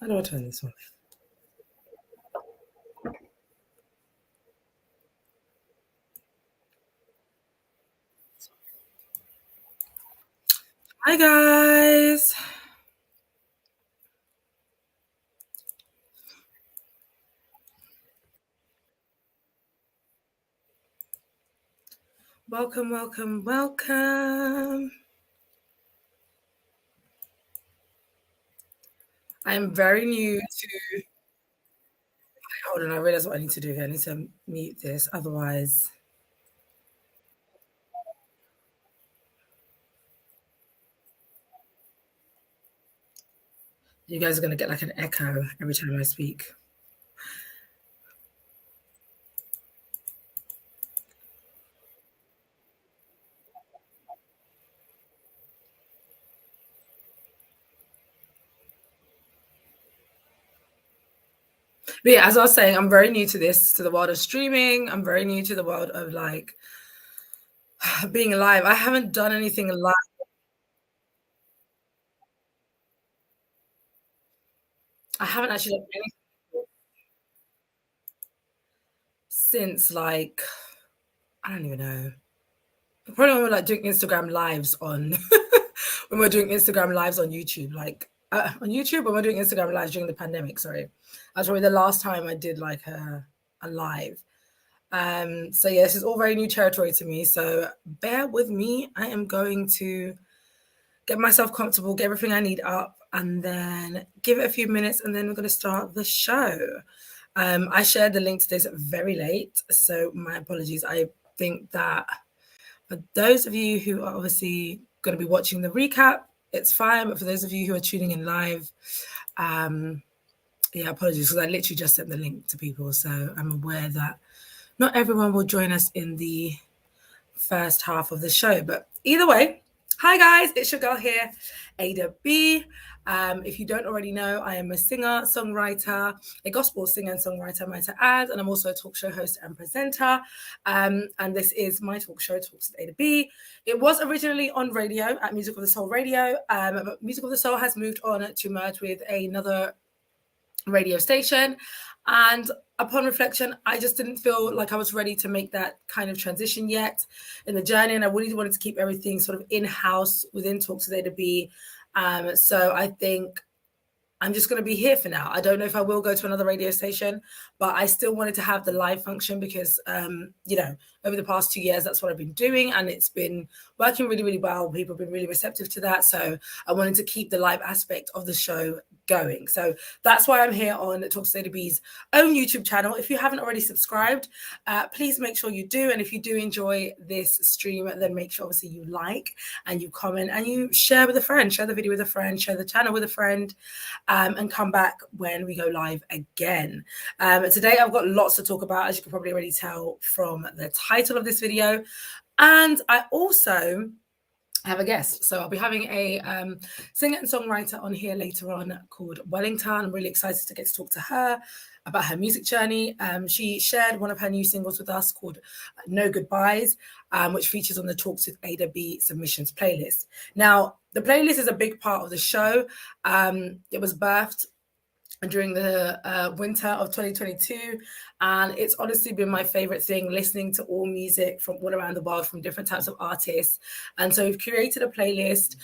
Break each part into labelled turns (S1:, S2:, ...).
S1: How do I turn this off? Hi guys. Welcome, welcome, welcome. I am very new to. Hold on, I realize what I need to do here. I need to mute this, otherwise. You guys are going to get like an echo every time I speak. But yeah, as I was saying, I'm very new to this, to the world of streaming. I'm very new to the world of like being live. I haven't done anything live. I haven't actually done anything since like, I don't even know. Probably when we're like doing Instagram lives on when we're doing Instagram lives on YouTube, like on YouTube, when we're doing Instagram lives during the pandemic. Sorry, that's probably the last time I did like a live. So yeah, this is all very new territory to me. So bear with me. I am going to get myself comfortable, get everything I need up, and then give it a few minutes, and then we're going to start the show. I shared the link to this very late, so my apologies. I think that for those of you who are obviously going to be watching the recap, it's fine. But for those of you who are tuning in live, yeah, apologies, because I literally just sent the link to people. So I'm aware that not everyone will join us in the first half of the show. But either way, hi guys, it's your girl here, Ada B. If you don't already know, I am a singer, songwriter, a gospel singer and songwriter, I might add, and I'm also a talk show host and presenter. And this is my talk show, Talks with Ada B. It was originally on radio at Music of the Soul Radio, but Music of the Soul has moved on to merge with another radio station. And upon reflection, I just didn't feel like I was ready to make that kind of transition yet in the journey. And I really wanted to keep everything sort of in-house within Talks with Ada B. So I think I'm just going to be here for now. I don't know if I will go to another radio station, but I still wanted to have the live function because, you know, over the past 2 years, that's what I've been doing. And it's been working really, really well. People have been really receptive to that. So I wanted to keep the live aspect of the show going. So that's why I'm here on Talks with Ada B's own YouTube channel. If you haven't already subscribed, please make sure you do. And if you do enjoy this stream, then make sure obviously you like and you comment and you share with a friend, share the video with a friend, share the channel with a friend, and come back when we go live again. Today I've got lots to talk about, as you can probably already tell from the title of this video. And I also have a guest. So I'll be having a singer and songwriter on here later on called Wellingta. I'm really excited to get to talk to her about her music journey. She shared one of her new singles with us called No Goodbyes, which features on the Talks with Ada B submissions playlist. Now, the playlist is a big part of the show. It was birthed during the winter of 2022, and it's honestly been my favorite thing, listening to all music from all around the world from different types of artists. And so we've curated a playlist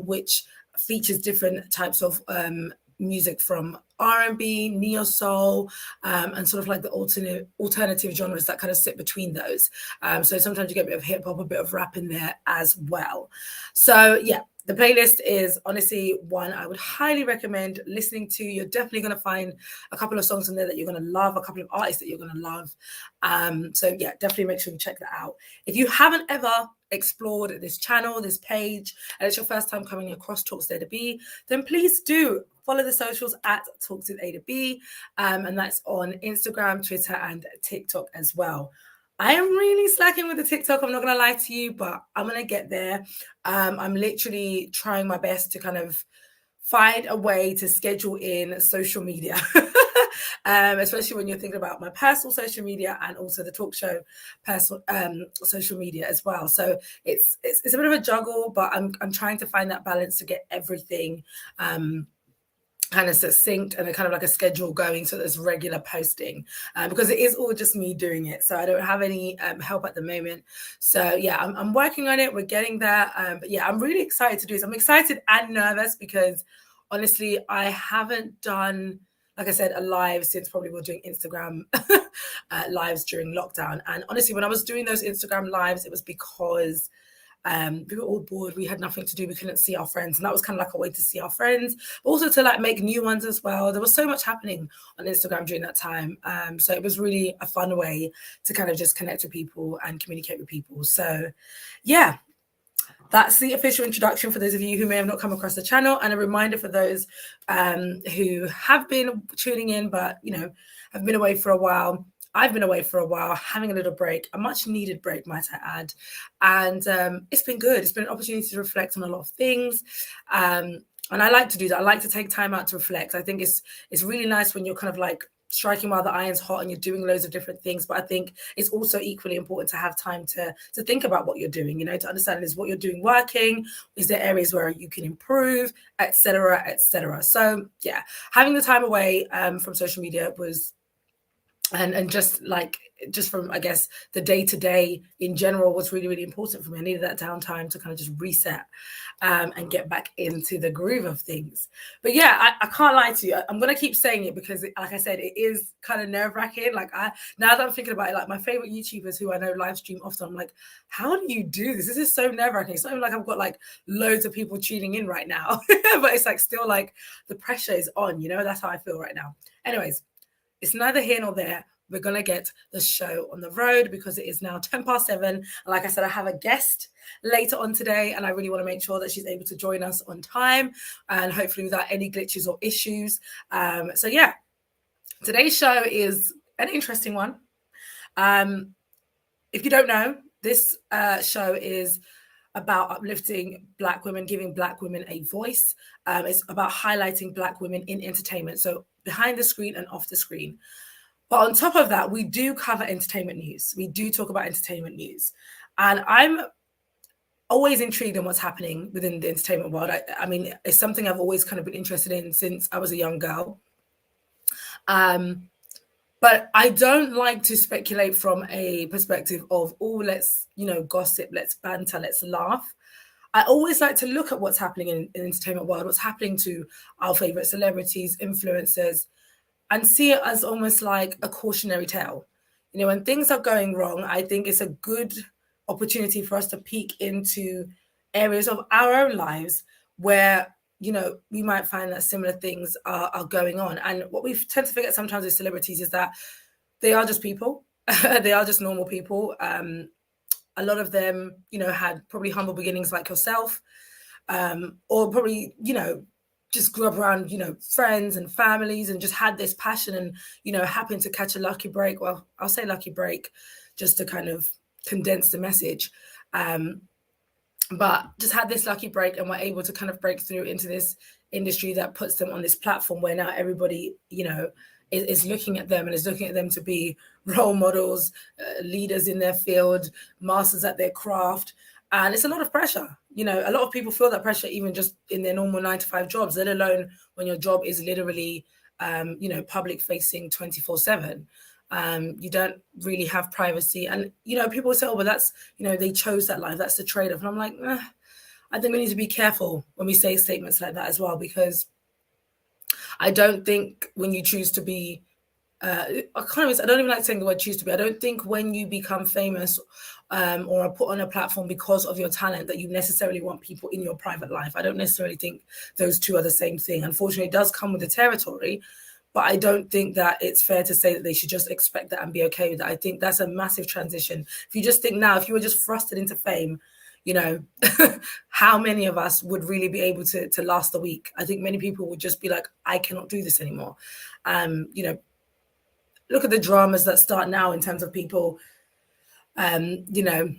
S1: which features different types of music from R&B, neo soul, and sort of like the alternative genres that kind of sit between those. So sometimes you get a bit of hip hop, a bit of rap in there as well. So yeah, the playlist is honestly one I would highly recommend listening to. You're definitely going to find a couple of songs in there that you're going to love, a couple of artists that you're going to love. So yeah, definitely make sure you check that out. If you haven't ever explored this channel, this page, and it's your first time coming across Talks with Ada B, then please do follow the socials at Talks with Ada B, and that's on Instagram, Twitter, and TikTok as well. I am really slacking with the TikTok, I'm not going to lie to you, but I'm going to get there. I'm literally trying my best to kind of find a way to schedule in social media, especially when you're thinking about my personal social media and also the talk show personal social media as well. So it's a bit of a juggle, but I'm trying to find that balance to get everything kind of succinct and a kind of like a schedule going, so there's regular posting, because it is all just me doing it, so I don't have any help at the moment. So yeah, I'm working on it. We're getting there, but yeah, I'm really excited to do this. I'm excited and nervous because honestly I haven't done, like I said, a live since probably we were doing Instagram lives during lockdown. And honestly, when I was doing those Instagram lives, it was because we were all bored. We had nothing to do. We couldn't see our friends. And that was kind of like a way to see our friends, but also to like make new ones as well. There was so much happening on Instagram during that time. So it was really a fun way to kind of just connect with people and communicate with people. So yeah, that's the official introduction for those of you who may have not come across the channel, and a reminder for those who have been tuning in, but, you know, have been away for a while. I've been away for a while, having a little break, a much needed break, might I add. And it's been good. It's been an opportunity to reflect on a lot of things. And I like to do that. I like to take time out to reflect. I think it's really nice when you're kind of like striking while the iron's hot and you're doing loads of different things. But I think it's also equally important to have time to think about what you're doing, you know, to understand, is what you're doing working? Is there areas where you can improve, etc., etc.? So yeah, having the time away from social media was, and just from, I guess, the day-to-day in general was really, really important for me. I needed that downtime to kind of just reset and get back into the groove of things. But yeah, I can't lie to you. I'm going to keep saying it because, like I said, it is kind of nerve-wracking. Like, now that I'm thinking about it, like my favorite YouTubers who I know live stream often, I'm like, how do you do this? This is so nerve-wracking. It's not even like I've got like loads of people tuning in right now, but it's like still like the pressure is on, you know? That's how I feel right now. Anyways, it's neither here nor there. We're going to get the show on the road because it is now 10:07. And like I said, I have a guest later on today, and I really want to make sure that she's able to join us on time and hopefully without any glitches or issues. So yeah, today's show is an interesting one. If you don't know, this show is about uplifting Black women, giving Black women a voice. It's about highlighting Black women in entertainment, so behind the screen and off the screen. But on top of that, we do cover entertainment news. We do talk about entertainment news. And I'm always intrigued in what's happening within the entertainment world. I mean, it's something I've always kind of been interested in since I was a young girl. But I don't like to speculate from a perspective of, oh, let's, you know, gossip, let's banter, let's laugh. I always like to look at what's happening in the entertainment world, what's happening to our favorite celebrities, influencers, and see it as almost like a cautionary tale. You know, when things are going wrong, I think it's a good opportunity for us to peek into areas of our own lives where, you know, we might find that similar things are going on. And what we tend to forget sometimes with celebrities is that they are just people. They are just normal people. A lot of them, you know, had probably humble beginnings like yourself, or probably, you know, just grew up around, you know, friends and families and just had this passion and, you know, happened to catch a lucky break. Well, I'll say lucky break just to kind of condense the message. But just had this lucky break and were able to kind of break through into this industry that puts them on this platform where now everybody, you know, is looking at them and is looking at them to be role models, leaders in their field, masters at their craft. And it's a lot of pressure. You know, a lot of people feel that pressure even just in their normal 9-to-5 jobs, let alone when your job is literally, you know, public facing 24/7. You don't really have privacy. And, you know, people say, oh, but that's, you know, they chose that life. That's the trade-off. And I'm like, I think we need to be careful when we say statements like that as well, because I don't think when you choose to be, I don't even like saying the word choose to be. I don't think when you become famous or are put on a platform because of your talent that you necessarily want people in your private life. I don't necessarily think those two are the same thing. Unfortunately, it does come with the territory, but I don't think that it's fair to say that they should just expect that and be okay with that. I think that's a massive transition. If you just think now, if you were just thrusted into fame, you know, how many of us would really be able to last a week? I think many people would just be like, I cannot do this anymore. You know, look at the dramas that start now in terms of people, you know,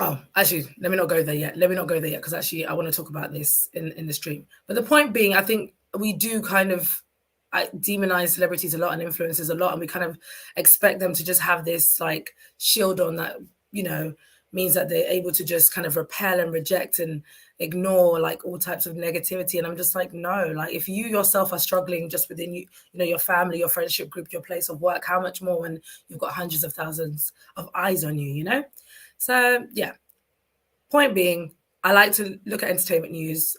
S1: oh, actually, let me not go there yet. Because actually I want to talk about this in the stream. But the point being, I think we do kind of demonize celebrities a lot and influencers a lot, and we kind of expect them to just have this like shield on that, you know, means that they're able to just kind of repel and reject and ignore like all types of negativity. And I'm just like, no, like if you yourself are struggling just within you know, your family, your friendship group, your place of work, how much more when you've got hundreds of thousands of eyes on you, you know? So yeah, point being, I like to look at entertainment news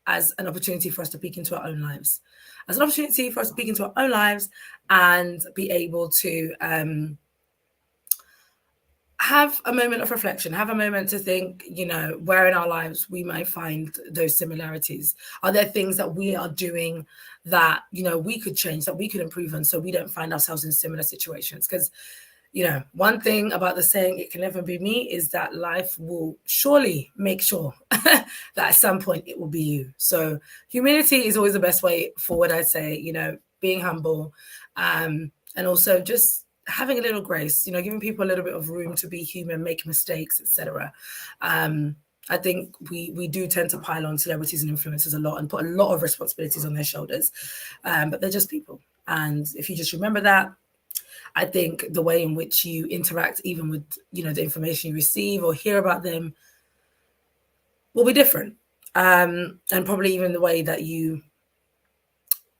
S1: as an opportunity for us to peek into our own lives, as an opportunity for us to peek into our own lives and be able to have a moment of reflection, have a moment to think, you know, where in our lives we might find those similarities. Are there things that we are doing that, you know, we could change, that we could improve on so we don't find ourselves in similar situations? Because, you know, one thing about the saying, it can never be me, is that life will surely make sure that at some point it will be you. So humility is always the best way forward, I'd say, you know, being humble, and also just having a little grace, you know, giving people a little bit of room to be human, make mistakes, etc. I think we do tend to pile on celebrities and influencers a lot and put a lot of responsibilities on their shoulders, but they're just people. And if you just remember that, I think the way in which you interact, even with, you know, the information you receive or hear about them, will be different, and probably even the way that you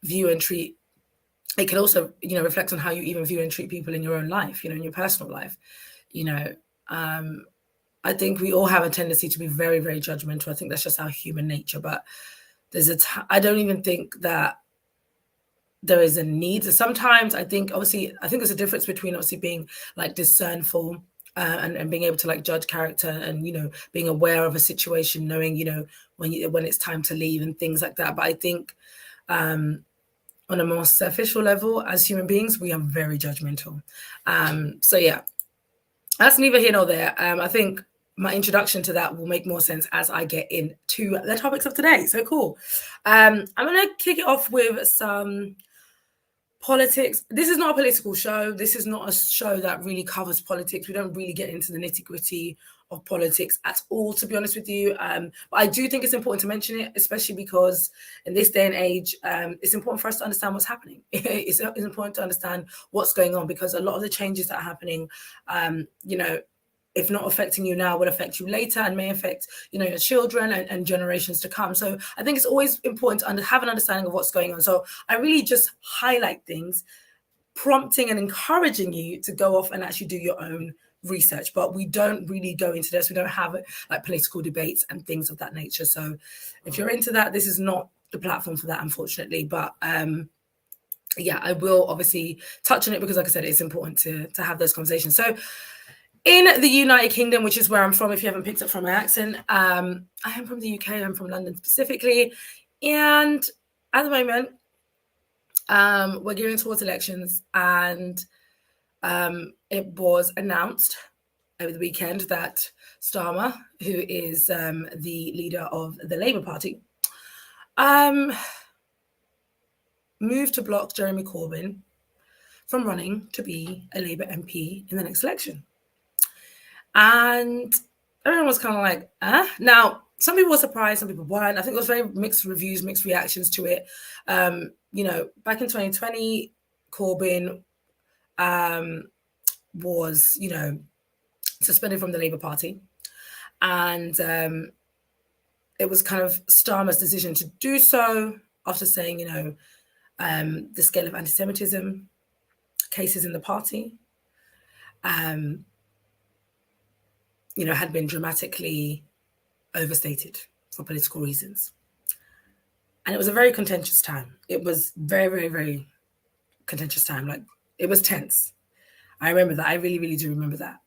S1: view and treat. It can also, you know, reflect on how you even view and treat people in your own life, you know, in your personal life. You know, I think we all have a tendency to be very, very judgmental. I think that's just our human nature. But I don't even think that there is a need. Sometimes I think there's a difference between obviously being like discernful, and being able to like judge character, and, you know, being aware of a situation, knowing, you know, when it's time to leave and things like that. But I think on a more superficial level, as human beings, we are very judgmental. So yeah, that's neither here nor there. I think my introduction to that will make more sense as I get into the topics of today. So cool. I'm going to kick it off with some politics. This is not a political show. This is not a show that really covers politics. We don't really get into the nitty-gritty of politics at all, to be honest with you. But I do think it's important to mention it, especially because in this day and age, it's important for us to understand what's happening. It's important to understand what's going on, because a lot of the changes that are happening, you know, if not affecting you now, will affect you later and may affect, you know, your children and generations to come. So I think it's always important to have an understanding of what's going on. So I really just highlight things, prompting and encouraging you to go off and actually do your own research. But we don't really go into this. We don't have like political debates and things of that nature. So if you're into that, this is not the platform for that, unfortunately. But yeah, I will obviously touch on it because, like I said, it's important to have those conversations. So in the United Kingdom, which is where I'm from, if you haven't picked up from my accent, I am from the UK. I'm from London specifically. And at the moment, we're gearing towards elections, and it was announced over the weekend that Starmer, who is the leader of the Labour Party, moved to block Jeremy Corbyn from running to be a Labour MP in the next election. And everyone was kind of like, Now, some people were surprised, some people weren't. I think there was very mixed reviews, mixed reactions to it. You know, back in 2020, Corbyn was, you know, suspended from the Labour Party. And it was kind of Starmer's decision to do so after saying, you know, the scale of anti-Semitism cases in the party, you know, had been dramatically overstated for political reasons. And it was a very contentious time. It was very, very, very contentious time. Like, it was tense. I remember that. I really, really do remember that.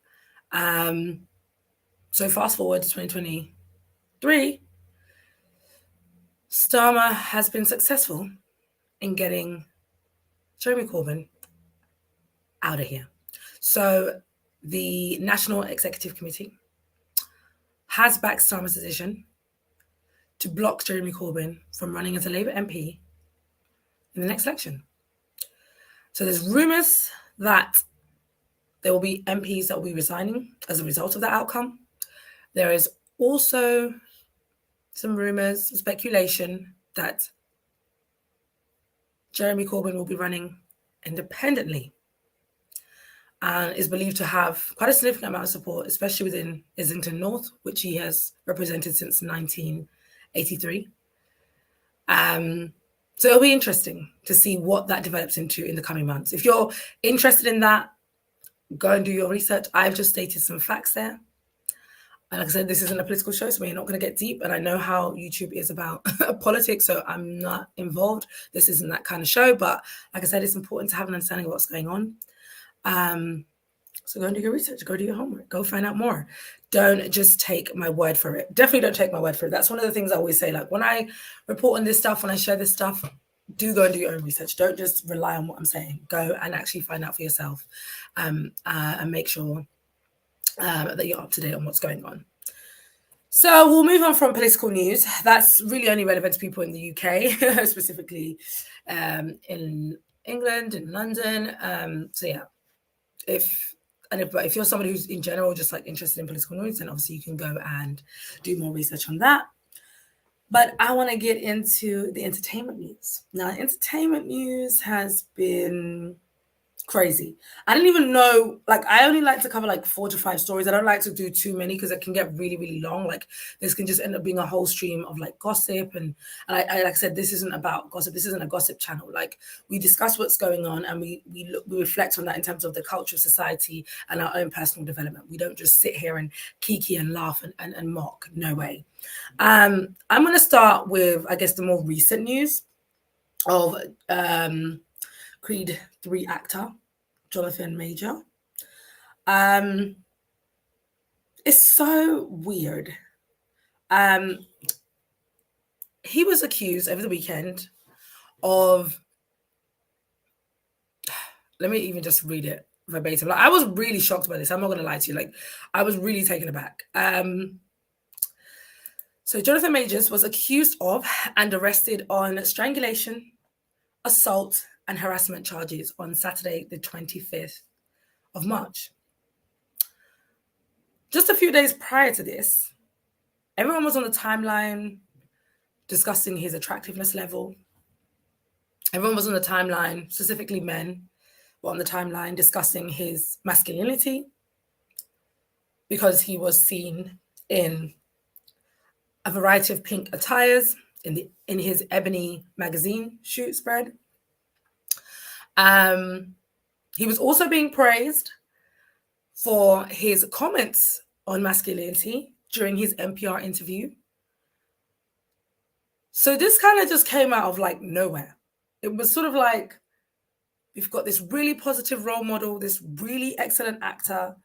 S1: So fast forward to 2023, Starmer has been successful in getting Jeremy Corbyn out of here. So the National Executive Committee has backed Starmer's decision to block Jeremy Corbyn from running as a Labour MP in the next election. So there's rumours that there will be MPs that will be resigning as a result of that outcome. There is also some rumours, speculation that Jeremy Corbyn will be running independently and is believed to have quite a significant amount of support, especially within Islington North, which he has represented since 1983. So it'll be interesting to see what that develops into in the coming months. If you're interested in that, go and do your research. I've just stated some facts there. And like I said, this isn't a political show, so we're not going to get deep. And I know how YouTube is about politics, so I'm not involved. This isn't that kind of show. But like I said, it's important to have an understanding of what's going on. So go and do your research. Go do your homework. Go find out more. Don't just take my word for it. Definitely don't take my word for it. That's one of the things I always say. Like, when I report on this stuff, when I share this stuff, do go and do your own research. Don't just rely on what I'm saying. Go and actually find out for yourself, and make sure that you're up to date on what's going on. So we'll move on from political news. That's really only relevant to people in the UK, specifically in England, in London. So yeah, if you're somebody who's in general just like interested in political news, then obviously you can go and do more research on that. But I want to get into the entertainment news. Now, entertainment news has been crazy. I didn't even know, like, I only like to cover like 4 to 5 stories. I don't like to do too many because it can get really, really long. Like, this can just end up being a whole stream of like gossip. And I like I said, this isn't about gossip. This isn't a gossip channel. Like, we discuss what's going on and we reflect on that in terms of the culture of society and our own personal development. We don't just sit here and kiki and laugh and mock. No way. I'm going to start with, I guess, the more recent news of Creed 3 actor Jonathan Major. It's so weird. He was accused over the weekend of, let me even just read it verbatim. Like, I was really shocked by this. I'm not going to lie to you. Like, I was really taken aback. So Jonathan Majors was accused of and arrested on strangulation, assault, and harassment charges on Saturday, the 25th of March. Just a few days prior to this, everyone was on the timeline discussing his attractiveness level. Everyone was on the timeline, specifically men, were on the timeline discussing his masculinity because he was seen in a variety of pink attires in his Ebony magazine shoot spread. He was also being praised for his comments on masculinity during his NPR interview. So this kind of just came out of like nowhere. It was sort of like, we've got this really positive role model, this really excellent actor,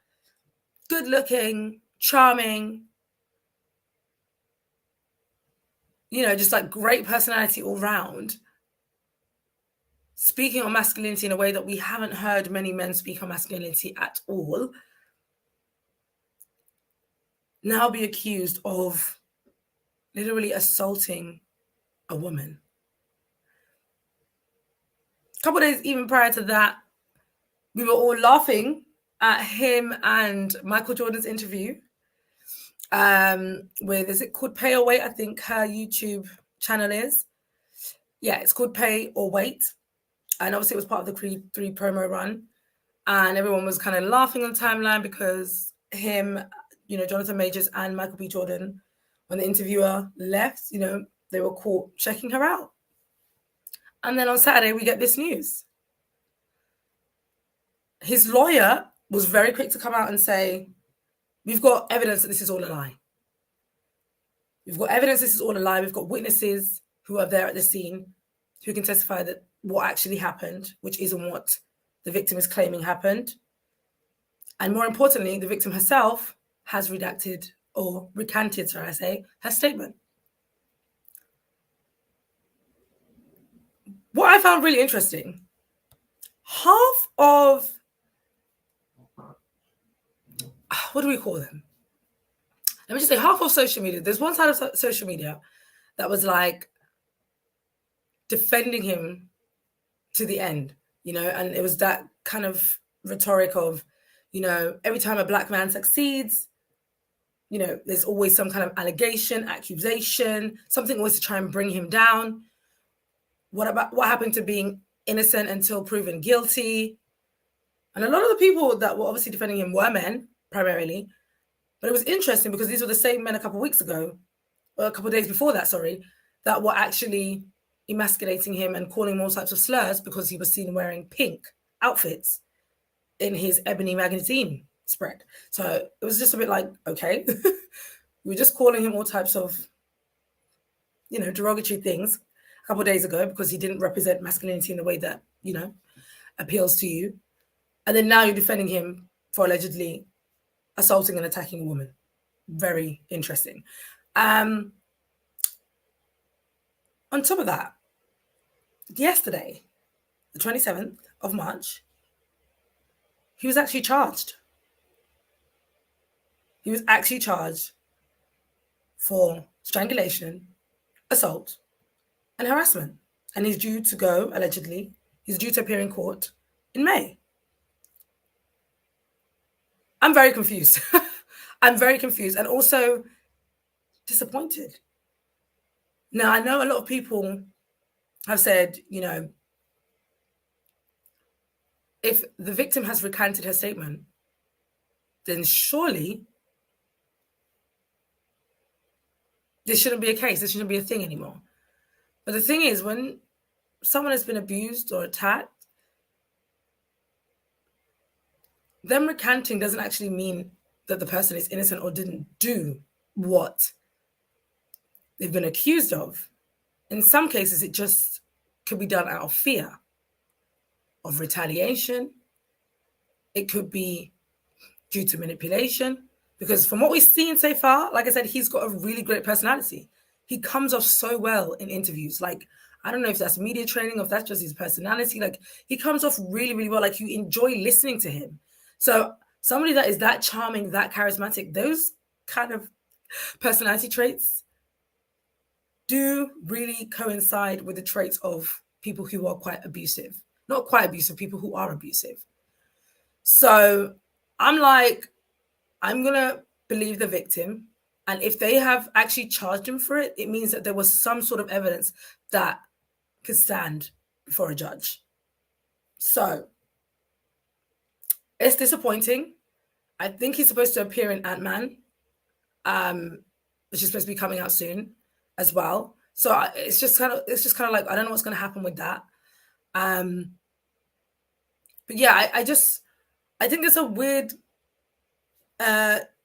S1: good looking, charming, just like great personality all round, speaking on masculinity in a way that we haven't heard many men speak on masculinity at all, now be accused of literally assaulting a woman. A couple of days even prior to that, we were all laughing at him and Michael Jordan's interview with, is it called Pay or Wait? I think her YouTube channel is. Yeah, it's called Pay or Wait. And obviously it was part of the Creed 3 promo run. And everyone was kind of laughing on the timeline because him, Jonathan Majors and Michael B. Jordan, when the interviewer left, they were caught checking her out. And then on Saturday, we get this news. His lawyer was very quick to come out and say, we've got evidence that this is all a lie. We've got evidence this is all a lie. We've got witnesses who are there at the scene who can testify that what actually happened, which isn't what the victim is claiming happened. And more importantly, the victim herself has redacted or recanted, her statement. What I found really interesting, half of, what do we call them? Let me just say half of social media. There's one side of social media that was like defending him to the end, and it was that kind of rhetoric of, every time a Black man succeeds, there's always some kind of allegation, accusation, something always to try and bring him down. What happened to being innocent until proven guilty? And a lot of the people that were obviously defending him were men, primarily. But it was interesting because these were the same men a couple of weeks ago, or a couple of days before that, sorry, that were actually emasculating him and calling him all types of slurs because he was seen wearing pink outfits in his Ebony magazine spread. So it was just a bit like, okay, we were just calling him all types of, derogatory things a couple of days ago because he didn't represent masculinity in the way that, appeals to you. And then now you're defending him for allegedly assaulting and attacking a woman. Very interesting. On top of that, yesterday, the 27th of March, he was actually charged. He was actually charged for strangulation, assault, and harassment. And he's due to go, allegedly, he's due to appear in court in May. I'm very confused. I'm very confused and also disappointed. Now, I know a lot of people have said, if the victim has recanted her statement, then surely this shouldn't be a case. This shouldn't be a thing anymore. But the thing is, when someone has been abused or attacked, them recanting doesn't actually mean that the person is innocent or didn't do what they've been accused of. In some cases, it just could be done out of fear, of retaliation. It could be due to manipulation. Because from what we've seen so far, like I said, he's got a really great personality. He comes off so well in interviews. Like, I don't know if that's media training or if that's just his personality. Like, he comes off really, really well. Like, you enjoy listening to him. So somebody that is that charming, that charismatic, those kind of personality traits do really coincide with the traits of people who are quite abusive. Not quite abusive, people who are abusive. So I'm like, I'm going to believe the victim. And if they have actually charged him for it, it means that there was some sort of evidence that could stand before a judge. So it's disappointing. I think he's supposed to appear in Ant-Man, which is supposed to be coming out soon as well. So it's just kind of like, I don't know what's going to happen with that. But yeah, I think there's a weird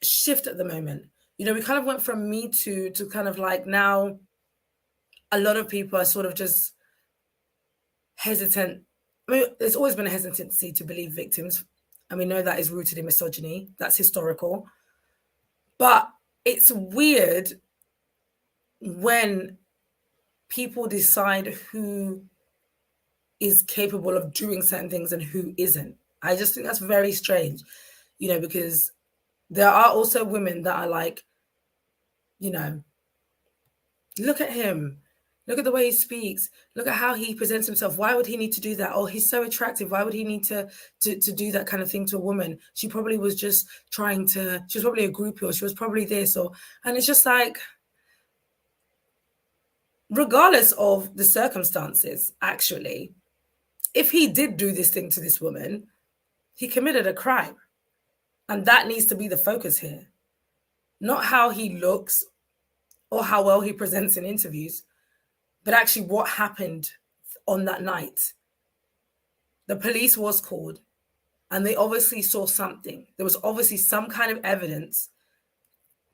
S1: shift at the moment. We kind of went from Me Too to kind of like now a lot of people are sort of just hesitant. I mean, there's always been a hesitancy to believe victims. And we know that is rooted in misogyny. That's historical. But it's weird when people decide who is capable of doing certain things and who isn't. I just think that's very strange, because there are also women that are like, look at him. Look at the way he speaks. Look at how he presents himself. Why would he need to do that? Oh, he's so attractive. Why would he need to do that kind of thing to a woman? She probably was just she was probably a groupie, or she was probably this, and it's just like, regardless of the circumstances, actually, if he did do this thing to this woman, he committed a crime. And that needs to be the focus here. Not how he looks or how well he presents in interviews, but actually what happened on that night. The police was called and they obviously saw something. There was obviously some kind of evidence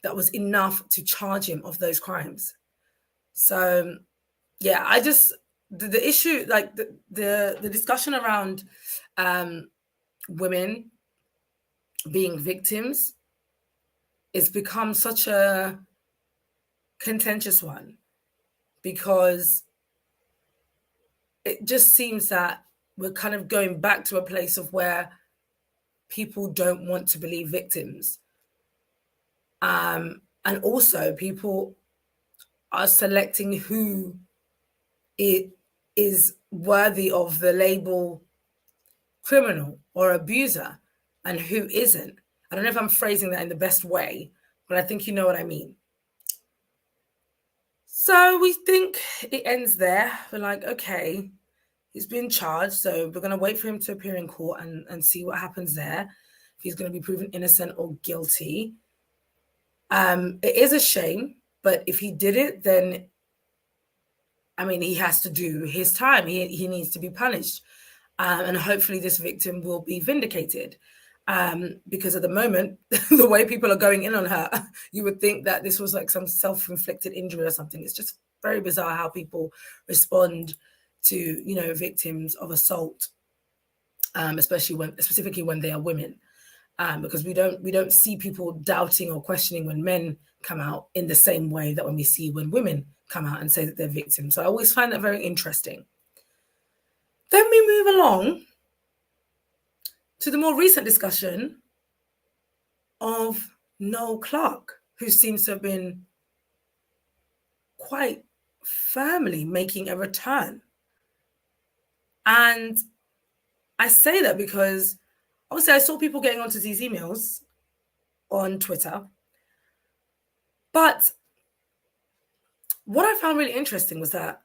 S1: that was enough to charge him of those crimes. So, yeah, I just, the issue, like the discussion around women being victims, it's become such a contentious one because it just seems that we're kind of going back to a place of where people don't want to believe victims. And also people are selecting who it is worthy of the label criminal or abuser and who isn't. I don't know if I'm phrasing that in the best way, but I think you know what I mean. So we think it ends there. We're like, okay, He's been charged, so we're going to wait for him to appear in court and see what happens there, if he's going to be proven innocent or guilty. It is a shame, but if he did it, then, I mean, he has to do his time. He needs to be punished. And hopefully this victim will be vindicated. Because at the moment, the way people are going in on her, you would think that this was like some self-inflicted injury or something. It's just very bizarre how people respond to, you know, victims of assault, specifically when they are women. Because we don't see people doubting or questioning when men come out in the same way that when we see when women come out and say that they're victims. So I always find that very interesting. Then we move along to the more recent discussion of Noel Clarke, who seems to have been quite firmly making a return. And I say that because obviously I saw people getting onto these emails on Twitter. But what I found really interesting was that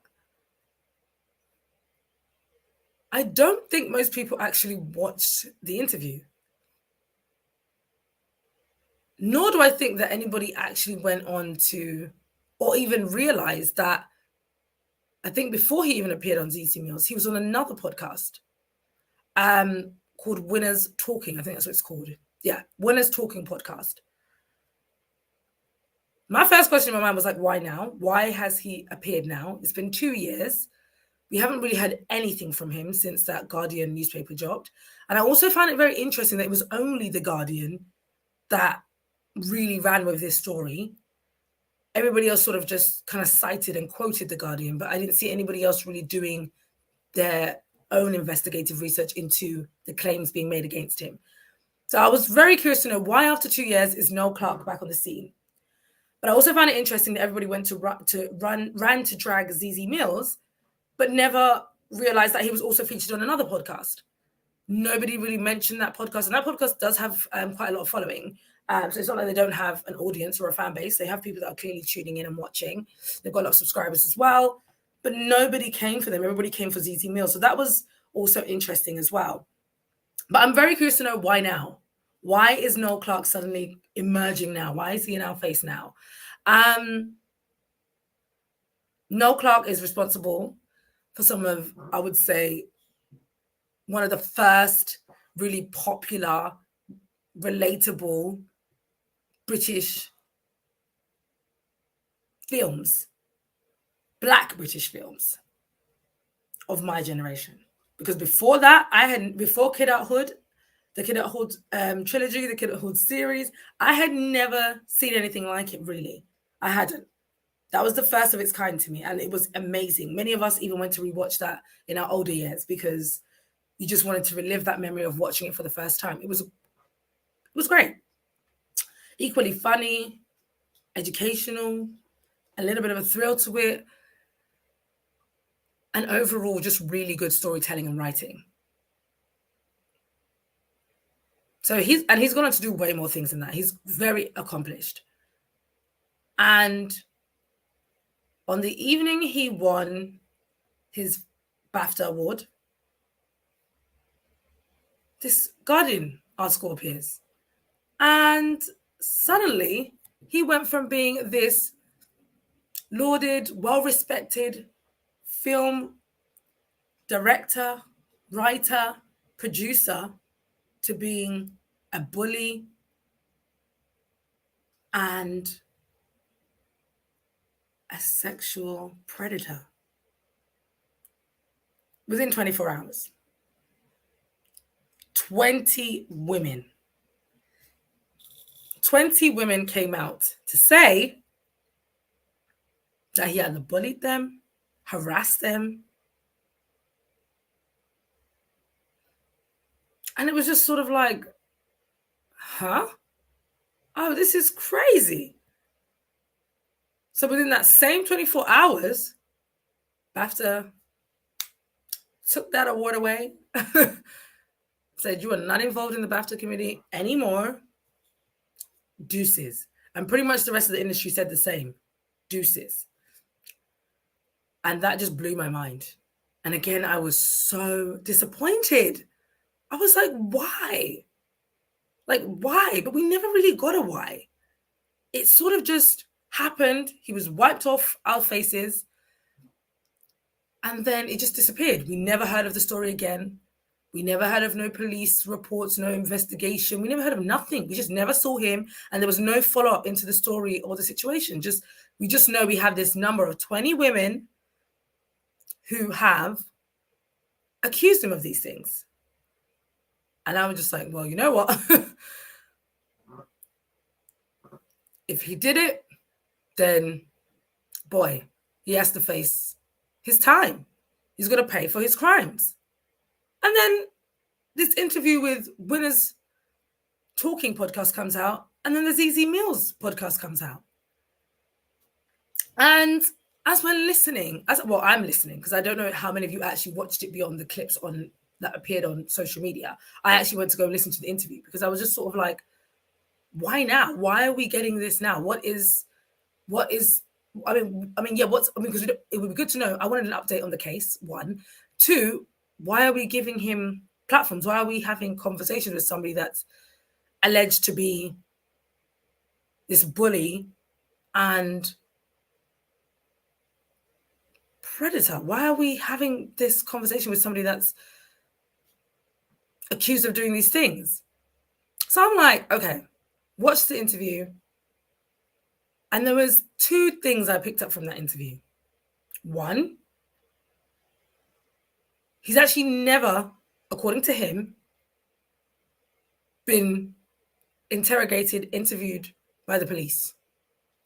S1: I don't think most people actually watched the interview. Nor do I think that anybody actually went on to, or even realized that, I think before he even appeared on ZT Meals, he was on another podcast called Winners Talking. I think that's what it's called. Yeah, Winners Talking podcast. My first question in my mind was like, why now? Why has he appeared now? It's been 2 years. We haven't really had anything from him since that Guardian newspaper dropped. And I also found it very interesting that it was only the Guardian that really ran with this story. Everybody else sort of just kind of cited and quoted the Guardian, but I didn't see anybody else really doing their own investigative research into the claims being made against him. So I was very curious to know why after 2 years is Noel Clarke back on the scene. But I also found it interesting that everybody went to ran to drag ZZ Mills, but never realized that he was also featured on another podcast. Nobody really mentioned that podcast. And that podcast does have quite a lot of following. So it's not like they don't have an audience or a fan base. They have people that are clearly tuning in and watching. They've got a lot of subscribers as well. But nobody came for them. Everybody came for ZT Mills. So that was also interesting as well. But I'm very curious to know why now. Why is Noel Clarke suddenly emerging now? Why is he in our face now? Noel Clarke is responsible for some of, I would say, one of the first really popular, relatable British films, Black British films of my generation. Because before that, before Kid Out Hood, the Kid Out Hood trilogy, the Kid Out Hood series, I had never seen anything like it, really. I hadn't. That was the first of its kind to me, and it was amazing. Many of us even went to rewatch that in our older years because you just wanted to relive that memory of watching it for the first time. It was great. Equally funny, educational, a little bit of a thrill to it, and overall just really good storytelling and writing. So he's gone on to do way more things than that. He's very accomplished. And on the evening he won his BAFTA award, this Guardian article appears. And suddenly he went from being this lauded, well-respected film director, writer, producer to being a bully and a sexual predator within 24 hours. 20 women came out to say that he had bullied them, harassed them. And it was just sort of like, huh? Oh, this is crazy. So within that same 24 hours, BAFTA took that award away, said you are not involved in the BAFTA committee anymore. Deuces. And pretty much the rest of the industry said the same. Deuces. And that just blew my mind. And again, I was so disappointed. I was like, why? Like, why? But we never really got a why. It sort of just happened. He was wiped off our faces. And then it just disappeared. We never heard of the story again. We never heard of no police reports, no investigation. We never heard of nothing. We just never saw him. And there was no follow-up into the story or the situation. We just know we have this number of 20 women who have accused him of these things. And I was just like, well, you know what? If he did it, then, boy, he has to face his time. He's going to pay for his crimes. And then this interview with Winners Talking podcast comes out, and then the ZZ Mills podcast comes out. And as we're listening, I'm listening, because I don't know how many of you actually watched it beyond the clips that appeared on social media. I actually went to go listen to the interview because I was just sort of like, why now? Why are we getting this now? Because it would be good to know. I wanted an update on the case, 1. 2, why are we giving him platforms? Why are we having conversations with somebody that's alleged to be this bully and predator? Why are we having this conversation with somebody that's accused of doing these things? So I'm like, okay, watch the interview. And there was 2 things I picked up from that interview. 1, he's actually never, according to him, been interrogated, interviewed by the police,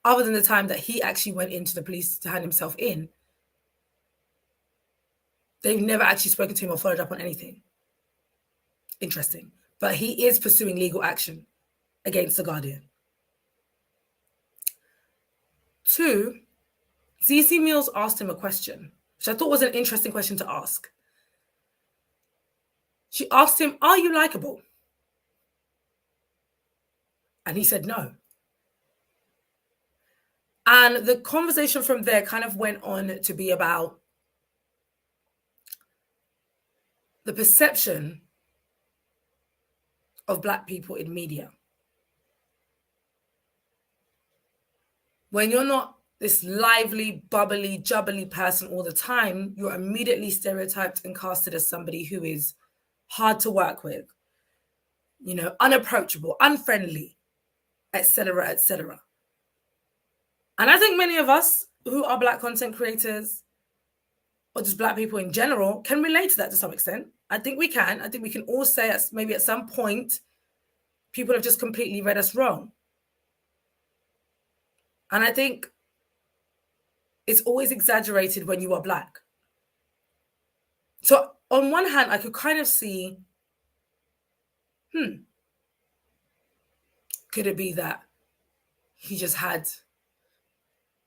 S1: other than the time that he actually went into the police to hand himself in. They've never actually spoken to him or followed up on anything. Interesting. But he is pursuing legal action against The Guardian. 2, ZZ Mills asked him a question, which I thought was an interesting question to ask. She asked him, are you likable? And he said no. And the conversation from there kind of went on to be about the perception of Black people in media. When you're not this lively, bubbly, jubbly person all the time, you're immediately stereotyped and casted as somebody who is hard to work with, unapproachable, unfriendly, etc., etc. And I think many of us who are Black content creators or just Black people in general can relate to that to some extent. I think we can. I think we can all say maybe at some point, people have just completely read us wrong. And I think it's always exaggerated when you are Black. So on one hand, I could kind of see, could it be that he just had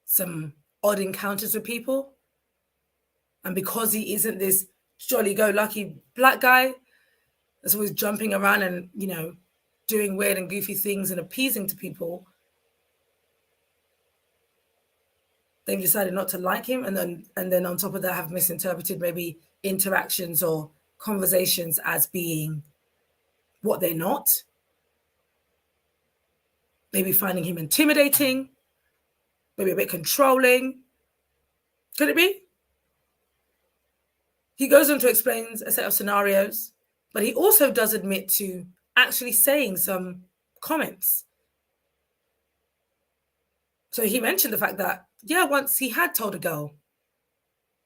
S1: some odd encounters with people? And because he isn't this jolly-go-lucky Black guy that's always jumping around and, doing weird and goofy things and appeasing to people, they've decided not to like him, and then on top of that have misinterpreted maybe interactions or conversations as being what they're not. Maybe finding him intimidating, maybe a bit controlling. Could it be? He goes on to explain a set of scenarios, but he also does admit to actually saying some comments. So he mentioned the fact that, once he had told a girl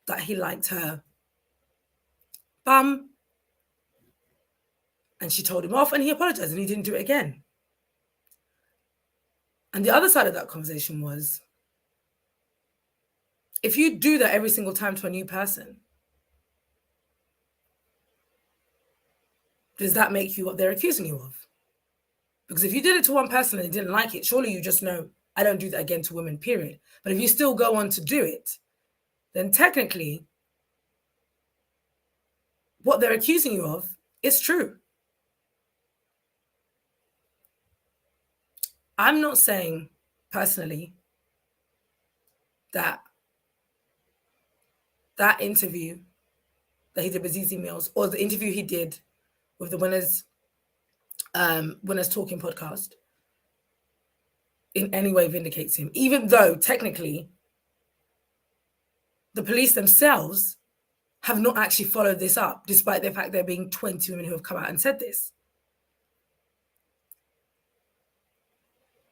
S1: that he liked her bum, and she told him off, and he apologized, and he didn't do it again. And the other side of that conversation was, if you do that every single time to a new person, does that make you what they're accusing you of? Because if you did it to one person and they didn't like it, surely you just know, I don't do that again to women, period. But if you still go on to do it, then technically what they're accusing you of is true. I'm not saying personally that interview that he did with ZZ Mills or the interview he did with the Winners Talking podcast in any way vindicates him, even though technically the police themselves have not actually followed this up, despite the fact there being 20 women who have come out and said this.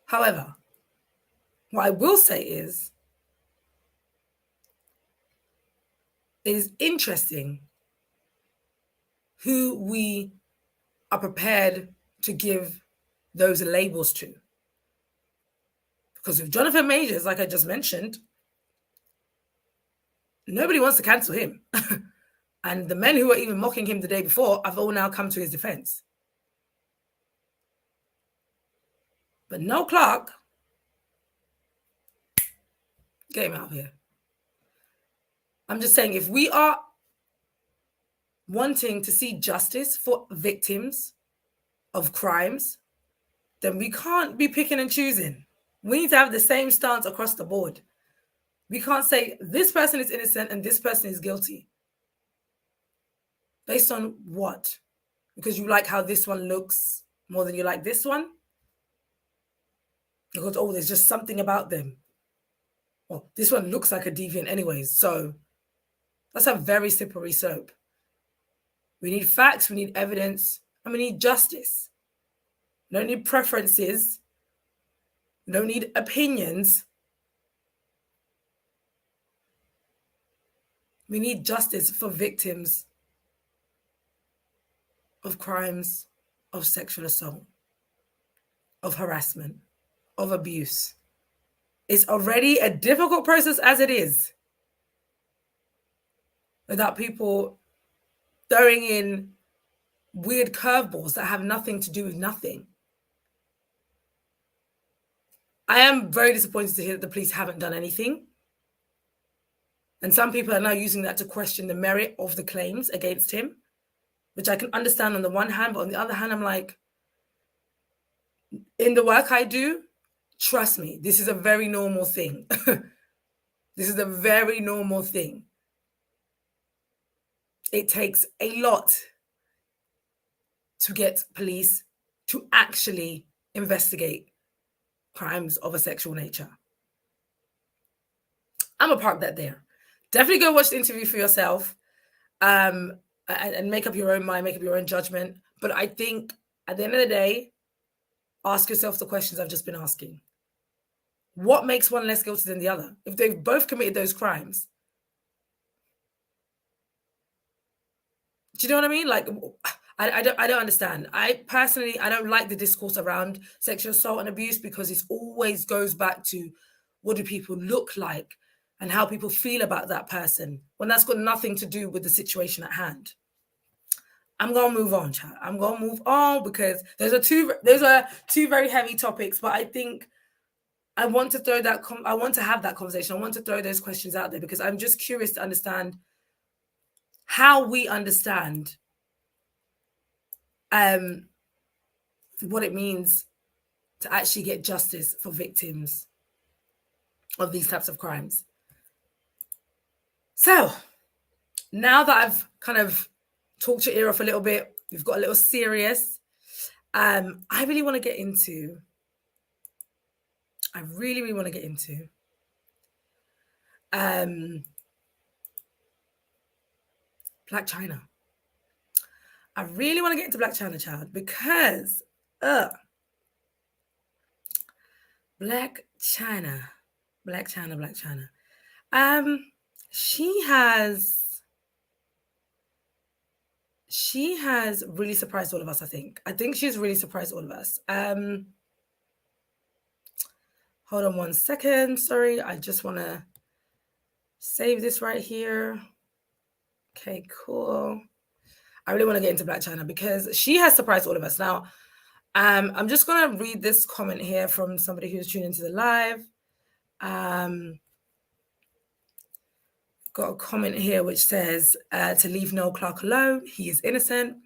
S1: However, what I will say is, it is interesting who we are prepared to give those labels to. Because with Jonathan Majors, like I just mentioned, nobody wants to cancel him. And the men who were even mocking him the day before have all now come to his defense. But Noel Clarke, get him out of here. I'm just saying, if we are wanting to see justice for victims of crimes, then we can't be picking and choosing. We need to have the same stance across the board. We can't say this person is innocent and this person is guilty. Based on what? Because you like how this one looks more than you like this one? Because, oh, there's just something about them. Well, this one looks like a deviant anyways, so that's a very slippery slope. We need facts, we need evidence, and we need justice. We don't need preferences. We don't need opinions. We need justice for victims of crimes of sexual assault, of harassment, of abuse. It's already a difficult process as it is, without people throwing in weird curveballs that have nothing to do with nothing. I am very disappointed to hear that the police haven't done anything. And some people are now using that to question the merit of the claims against him, which I can understand on the one hand, but on the other hand, I'm like, in the work I do, trust me, this is a very normal thing. This is a very normal thing. It takes a lot to get police to actually investigate crimes of a sexual nature. I'm gonna park that there. Definitely go watch the interview for yourself, and make up your own mind, make up your own judgment. But I think at the end of the day, ask yourself the questions I've just been asking. What makes one less guilty than the other? If they've both committed those crimes, do you know what I mean? Like, I don't understand. I personally don't like the discourse around sexual assault and abuse, because it always goes back to what do people look like and how people feel about that person, when that's got nothing to do with the situation at hand. I'm gonna move on, chat. I'm gonna move on, because those are two very heavy topics, but I think I want to throw that. I want to have that conversation. I want to throw those questions out there, because I'm just curious to understand how we understand what it means to actually get justice for victims of these types of crimes. So now that I've kind of talked your ear off a little bit, we've got a little serious. I really want to get into. I really want to get into Blac Chyna. I really want to get into Blac Chyna, child, because Blac Chyna. She has really surprised all of us, I think. I think she's really surprised all of us. Hold on one second. Sorry, I just want to save this right here. Okay, cool. I really want to get into Blac Chyna because she has surprised all of us. Now, I'm just going to read this comment here from somebody who's tuned into the live. Got a comment here which says to leave Noel Clarke alone. He is innocent.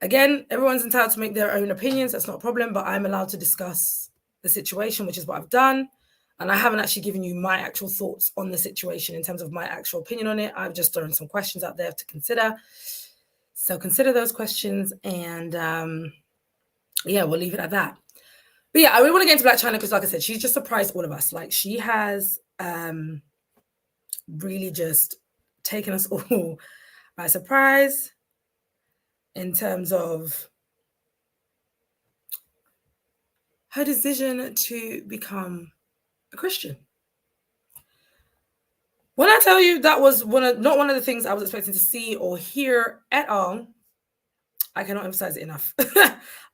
S1: Again, everyone's entitled to make their own opinions. That's not a problem, but I'm allowed to discuss the situation, which is what I've done. And I haven't actually given you my actual thoughts on the situation in terms of my actual opinion on it. I've just thrown some questions out there to consider. So consider those questions, and yeah, we'll leave it at that. But yeah, I really want to get into Blac Chyna because, like I said, she's just surprised all of us. Like, she has really just taken us all by surprise in terms of her decision to become a Christian. When I tell you that was not one of the things I was expecting to see or hear at all, I cannot emphasize it enough.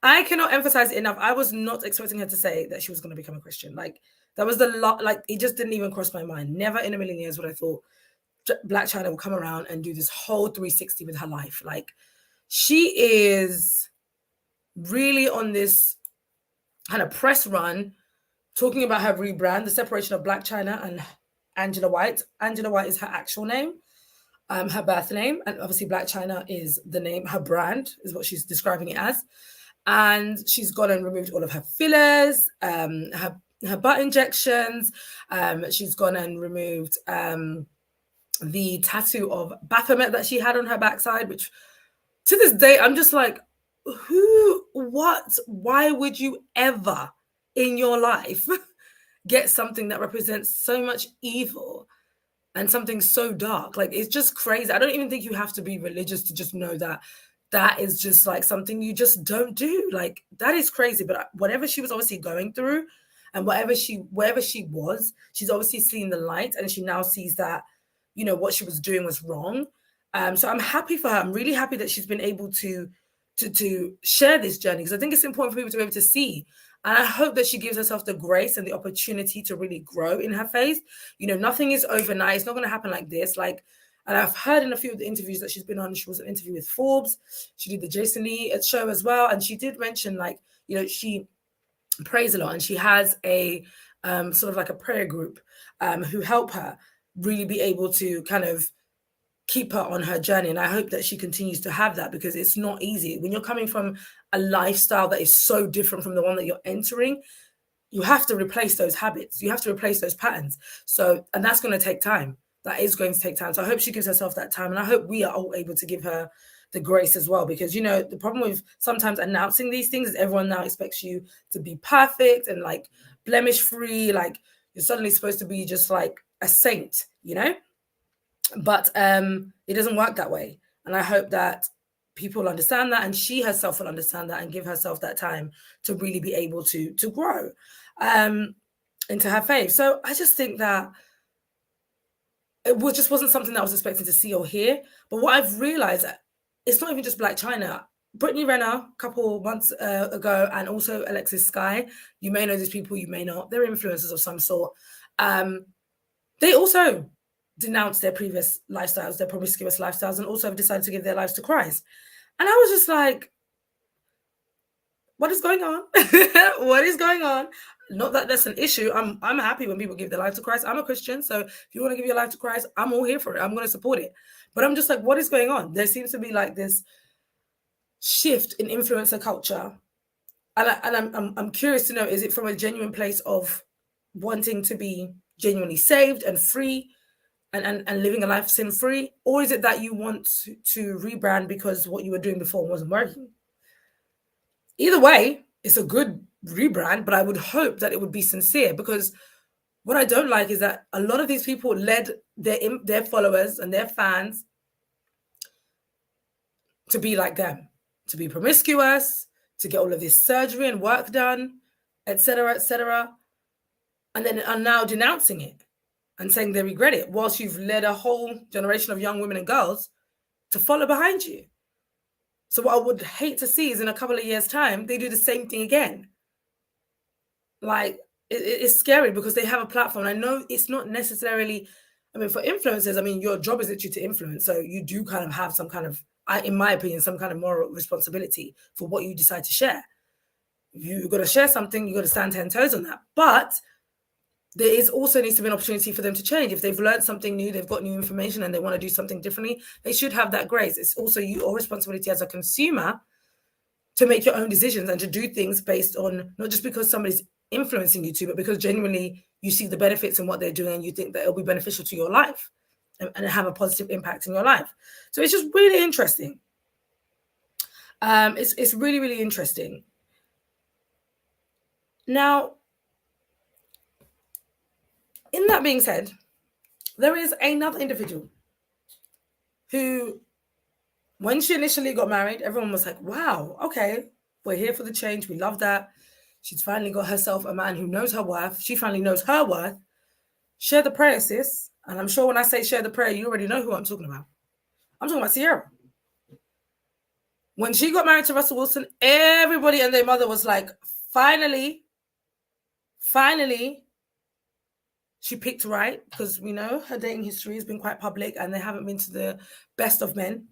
S1: I cannot emphasize it enough. I was not expecting her to say that she was going to become a Christian. Like, that was like, it just didn't even cross my mind. Never in a million years would I thought Blac Chyna will come around and do this whole 360 with her life. Like, she is really on this kind of press run talking about her rebrand, the separation of Blac Chyna and Angela White. Angela White is her actual name, her birth name, and obviously Blac Chyna is the name, her brand is what she's describing it as. And she's gone and removed all of her fillers, her butt injections. She's gone and removed the tattoo of Baphomet that she had on her backside, which to this day, I'm just like, why would you ever in your life get something that represents so much evil and something so dark? Like, it's just crazy. I don't even think you have to be religious to just know that that is just like something you just don't do. Like, that is crazy. But whatever she was obviously going through and wherever she was, she's obviously seen the light, and she now sees that, you know, what she was doing was wrong. So I'm happy for her. I'm really happy that she's been able to share this journey, because I think it's important for people to be able to see. And I hope that she gives herself the grace and the opportunity to really grow in her faith. You know, nothing is overnight. It's not going to happen like this. Like, and I've heard in a few of the interviews that she's been on, she was an interview with Forbes. She did the Jason Lee show as well. And she did mention, like, you know, she prays a lot, and she has a sort of like a prayer group who help her really be able to kind of keep her on her journey. And I hope that she continues to have that, because it's not easy. When you're coming from a lifestyle that is so different from the one that you're entering, you have to replace those habits. You have to replace those patterns. So, and that's going to take time. That is going to take time. So I hope she gives herself that time. And I hope we are all able to give her the grace as well, because, you know, the problem with sometimes announcing these things is everyone now expects you to be perfect and like blemish free. Like, you're suddenly supposed to be just like a saint, you know? But it doesn't work that way. And I hope that people understand that, and she herself will understand that and give herself that time to really be able to grow into her faith. So I just think that it just wasn't something that I was expecting to see or hear. But what I've realized, it's not even just Blac Chyna. Brittany Renner a couple months ago, and also Alexis Sky. You may know these people, you may not. They're influencers of some sort. They also denounced their previous lifestyles, their promiscuous lifestyles, and also have decided to give their lives to Christ. And I was just like, what is going on? What is going on? Not that that's an issue. I'm happy when people give their life to Christ. I'm a Christian, so if you want to give your life to Christ, I'm all here for it. I'm going to support it. But I'm just like, what is going on? There seems to be like this shift in influencer culture, and I'm curious to know, is it from a genuine place of wanting to be genuinely saved and free and living a life sin-free, or is it that you want to rebrand because what you were doing before wasn't working? Either way, it's a good rebrand, but I would hope that it would be sincere, because what I don't like is that a lot of these people led their followers and their fans to be like them, to be promiscuous, to get all of this surgery and work done, etc., and then are now denouncing it and saying they regret it, whilst you've led a whole generation of young women and girls to follow behind you. So what I would hate to see is in a couple of years' time, they do the same thing again. Like, it's scary because they have a platform. I know it's not necessarily, I mean, for influencers, I mean, your job is literally to influence. So you do kind of have some kind of, in my opinion, some kind of moral responsibility for what you decide to share. You've got to share something, you've got to stand 10 toes on that. But there is also needs to be an opportunity for them to change. If they've learned something new, they've got new information and they want to do something differently, they should have that grace. It's also your responsibility as a consumer to make your own decisions and to do things based on, not just because somebody's influencing you to, but because genuinely you see the benefits in what they're doing and you think that it'll be beneficial to your life and have a positive impact in your life. So it's just really interesting. It's really, really interesting. Now, in that being said, there is another individual who, when she initially got married, everyone was like, wow, okay, we're here for the change. We love that. She's finally got herself a man who knows her worth. She finally knows her worth. Share the prayer, sis. And I'm sure when I say share the prayer, you already know who I'm talking about. I'm talking about Ciara. When she got married to Russell Wilson, everybody and their mother was like, finally, she picked right, because we know her dating history has been quite public and they haven't been to the best of men.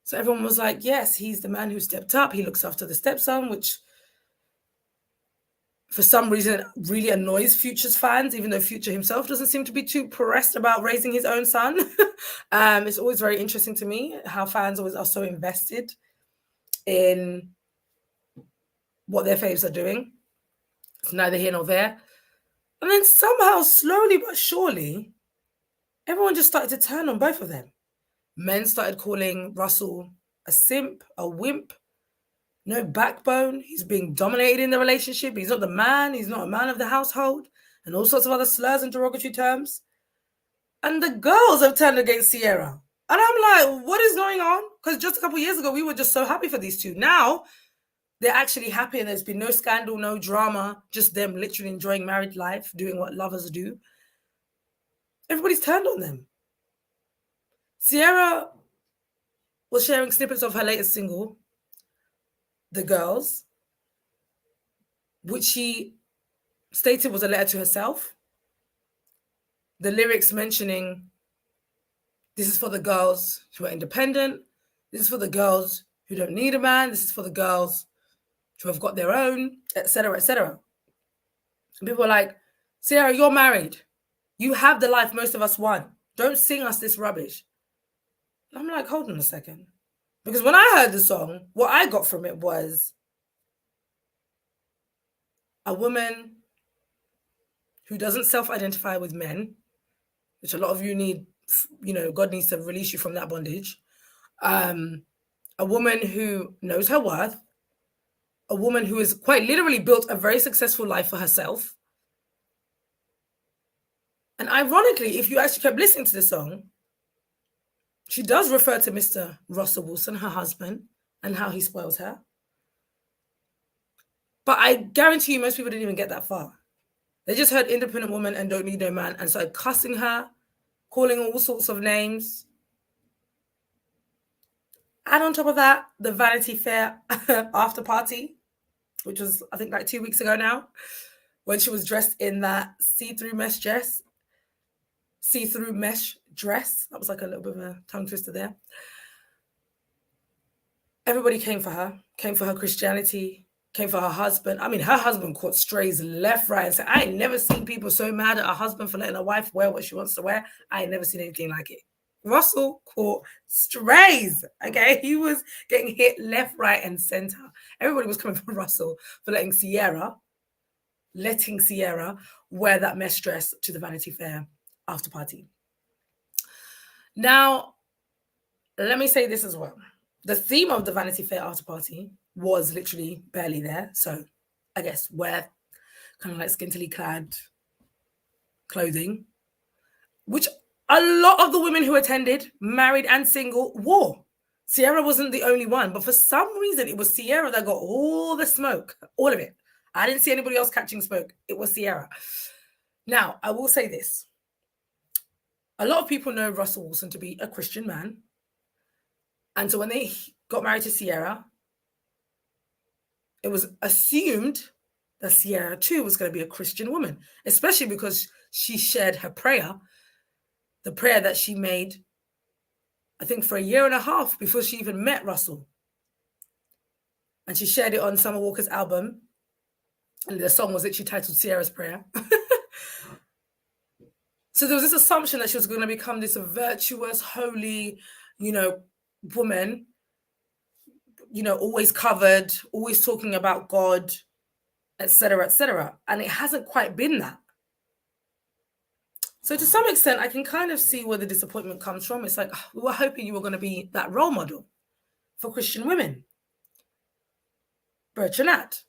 S1: So everyone was like, yes, he's the man who stepped up. He looks after the stepson, which for some reason really annoys Future's fans, even though Future himself doesn't seem to be too pressed about raising his own son. It's always very interesting to me how fans always are so invested in what their faves are doing. It's neither here nor there. And then somehow, slowly but surely, everyone just started to turn on both of them. Men started calling Russell a simp, a wimp, no backbone. He's being dominated in the relationship. He's not the man. He's not a man of the household, and all sorts of other slurs and derogatory terms. And the girls have turned against Ciara. And I'm like, what is going on? Because just a couple of years ago, we were just so happy for these two. Now, they're actually happy and there's been no scandal, no drama, just them literally enjoying married life, doing what lovers do. Everybody's turned on them. Ciara was sharing snippets of her latest single, The Girls, which she stated was a letter to herself. The lyrics mentioning, this is for the girls who are independent. This is for the girls who don't need a man. This is for the girls who have got their own, etc., etc. People are like, Ciara, you're married. You have the life most of us want. Don't sing us this rubbish. I'm like, hold on a second. Because when I heard the song, what I got from it was a woman who doesn't self-identify with men, which a lot of you need, God needs to release you from that bondage. A woman who knows her worth, a woman who has quite literally built a very successful life for herself. And ironically, if you actually kept listening to the song, she does refer to Mr. Russell Wilson, her husband, and how he spoils her. But I guarantee you most people didn't even get that far. They just heard independent woman and don't need no man and started cussing her, calling all sorts of names. And on top of that, the Vanity Fair after party, which was, I think, like 2 weeks ago now, when she was dressed in that see-through mesh dress. That was like a little bit of a tongue twister there. Everybody came for her Christianity, came for her husband. I mean, her husband caught strays left, right, and said, I ain't never seen people so mad at a husband for letting a wife wear what she wants to wear. I ain't never seen anything like it. Russell caught strays, okay? He was getting hit left, right, and center. Everybody was coming for Russell for letting Ciara wear that mesh dress to the Vanity Fair after party. Now, let me say this as well. The theme of the Vanity Fair after party was literally barely there. So I guess wear kind of like scantily clad clothing, which a lot of the women who attended, married and single, wore. Ciara wasn't the only one, but for some reason, it was Ciara that got all the smoke, all of it. I didn't see anybody else catching smoke. It was Ciara. Now, I will say this. A lot of people know Russell Wilson to be a Christian man. And so when they got married to Ciara, it was assumed that Ciara too was going to be a Christian woman, especially because she shared her prayer, the prayer that she made, I think, for 1.5 years before she even met Russell. And she shared it on Summer Walker's album. And the song was literally titled Ciara's Prayer. So there was this assumption that she was going to become this virtuous, holy, woman, always covered, always talking about God etc., etc. And it hasn't quite been that. So to some extent, I can kind of see where the disappointment comes from. It's like, oh, we were hoping you were going to be that role model for Christian women. But you're not.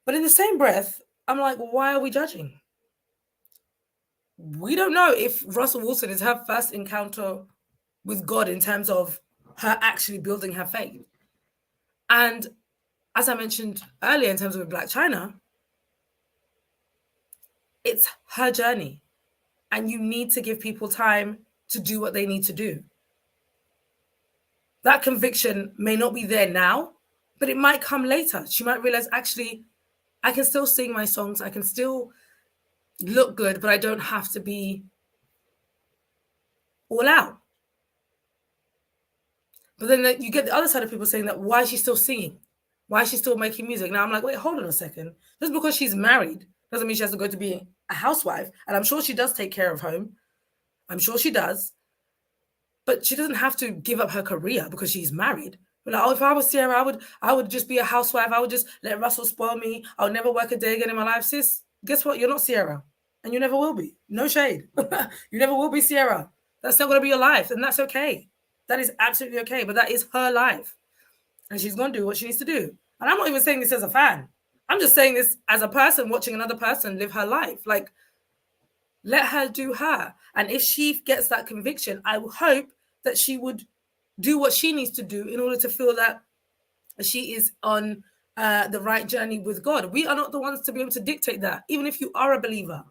S1: But in the same breath, I'm like, well, why are we judging? We don't know if Russell Wilson is her first encounter with God in terms of her actually building her faith. And as I mentioned earlier, in terms of Blac Chyna, it's her journey. And you need to give people time to do what they need to do. That conviction may not be there now, but it might come later. She might realize, actually, I can still sing my songs. I can still look good, but I don't have to be all out. But then you get the other side of people saying that, why is she still singing? Why is she still making music? Now I'm like, wait, hold on a second. Just because she's married doesn't mean she has to go to be a housewife. And I'm sure she does take care of home. I'm sure she does. But she doesn't have to give up her career because she's married. Like, oh, if I was Ciara, I would just be a housewife. I would just let Russell spoil me. I'll never work a day again in my life. Sis, guess what? You're not Ciara. And you never will be. No shade. You never will be Ciara. That's not going to be your life. And that's okay. That is absolutely okay. But that is her life. And she's going to do what she needs to do. And I'm not even saying this as a fan. I'm just saying this as a person watching another person live her life. Like, let her do her. And if she gets that conviction, I hope that she would do what she needs to do in order to feel that she is on the right journey with God. We are not the ones to be able to dictate that. Even if you are a believer,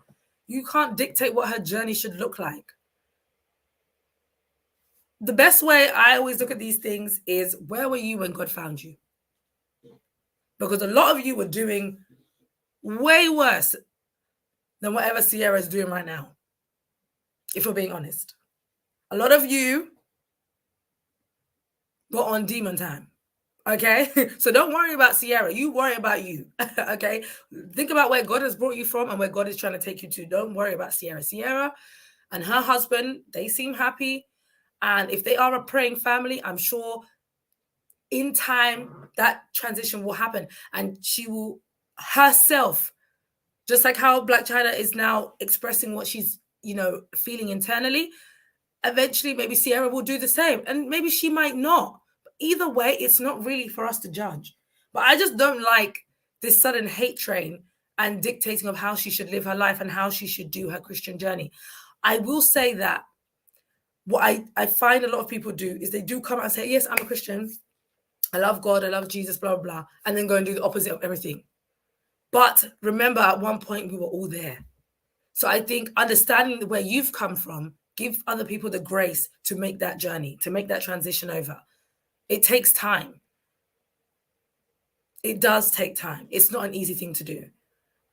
S1: you can't dictate what her journey should look like. The best way I always look at these things is, where were you when God found you? Because a lot of you were doing way worse than whatever Ciara is doing right now, if we're being honest. A lot of you were on demon time, okay? So don't worry about Ciara. You worry about you, okay? Think about where God has brought you from and where God is trying to take you to. Don't worry about Ciara. Ciara and her husband, they seem happy. And if they are a praying family, I'm sure in time that transition will happen. And she will herself, just like how Blac Chyna is now expressing what she's, feeling internally, eventually maybe Ciara will do the same. And maybe she might not. But either way, it's not really for us to judge. But I just don't like this sudden hate train and dictating of how she should live her life and how she should do her Christian journey. I will say that what I find a lot of people do is they do come out and say, yes, I'm a Christian. I love God. I love Jesus, blah, blah, blah. And then go and do the opposite of everything. But remember, at one point, we were all there. So I think understanding where you've come from, give other people the grace to make that journey, to make that transition over. It takes time. It does take time. It's not an easy thing to do.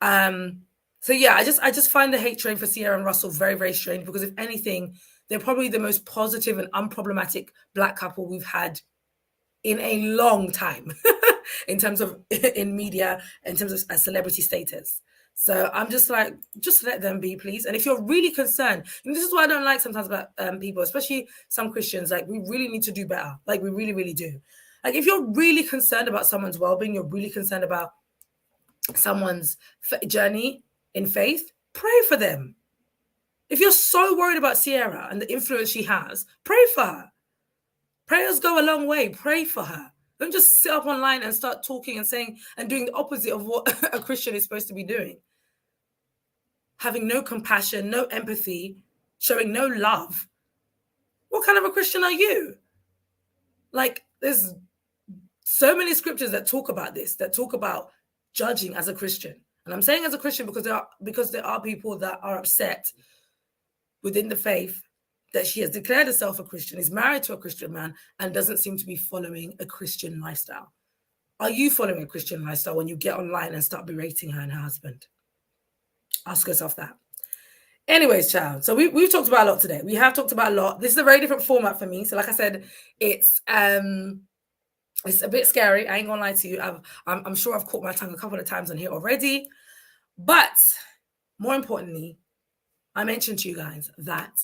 S1: So yeah, I just find the hate train for Ciara and Russell very, very strange, because if anything, they're probably the most positive and unproblematic Black couple we've had in a long time in terms of in media, in terms of a celebrity status. So I'm just like, just let them be, please. And if you're really concerned, and this is what I don't like sometimes about people, especially some Christians, like, we really need to do better. Like, we really, really do. Like, if you're really concerned about someone's well-being, you're really concerned about someone's journey in faith, pray for them. If you're so worried about Ciara and the influence she has, pray for her. Prayers go a long way. Pray for her. Don't just sit up online and start talking and saying and doing the opposite of what a Christian is supposed to be doing. Having no compassion, no empathy, showing no love. What kind of a Christian are you? Like, there's so many scriptures that talk about this, that talk about judging as a Christian. And I'm saying as a Christian because there are people that are upset within the faith that she has declared herself a Christian, is married to a Christian man, and doesn't seem to be following a Christian lifestyle. Are you following a Christian lifestyle when you get online and start berating her and her husband? Ask yourself that. Anyways, child. So we've talked about a lot today. We have talked about a lot. This is a very different format for me. So like I said, it's a bit scary. I ain't gonna lie to you. I'm sure I've caught my tongue a couple of times on here already. But more importantly, I mentioned to you guys that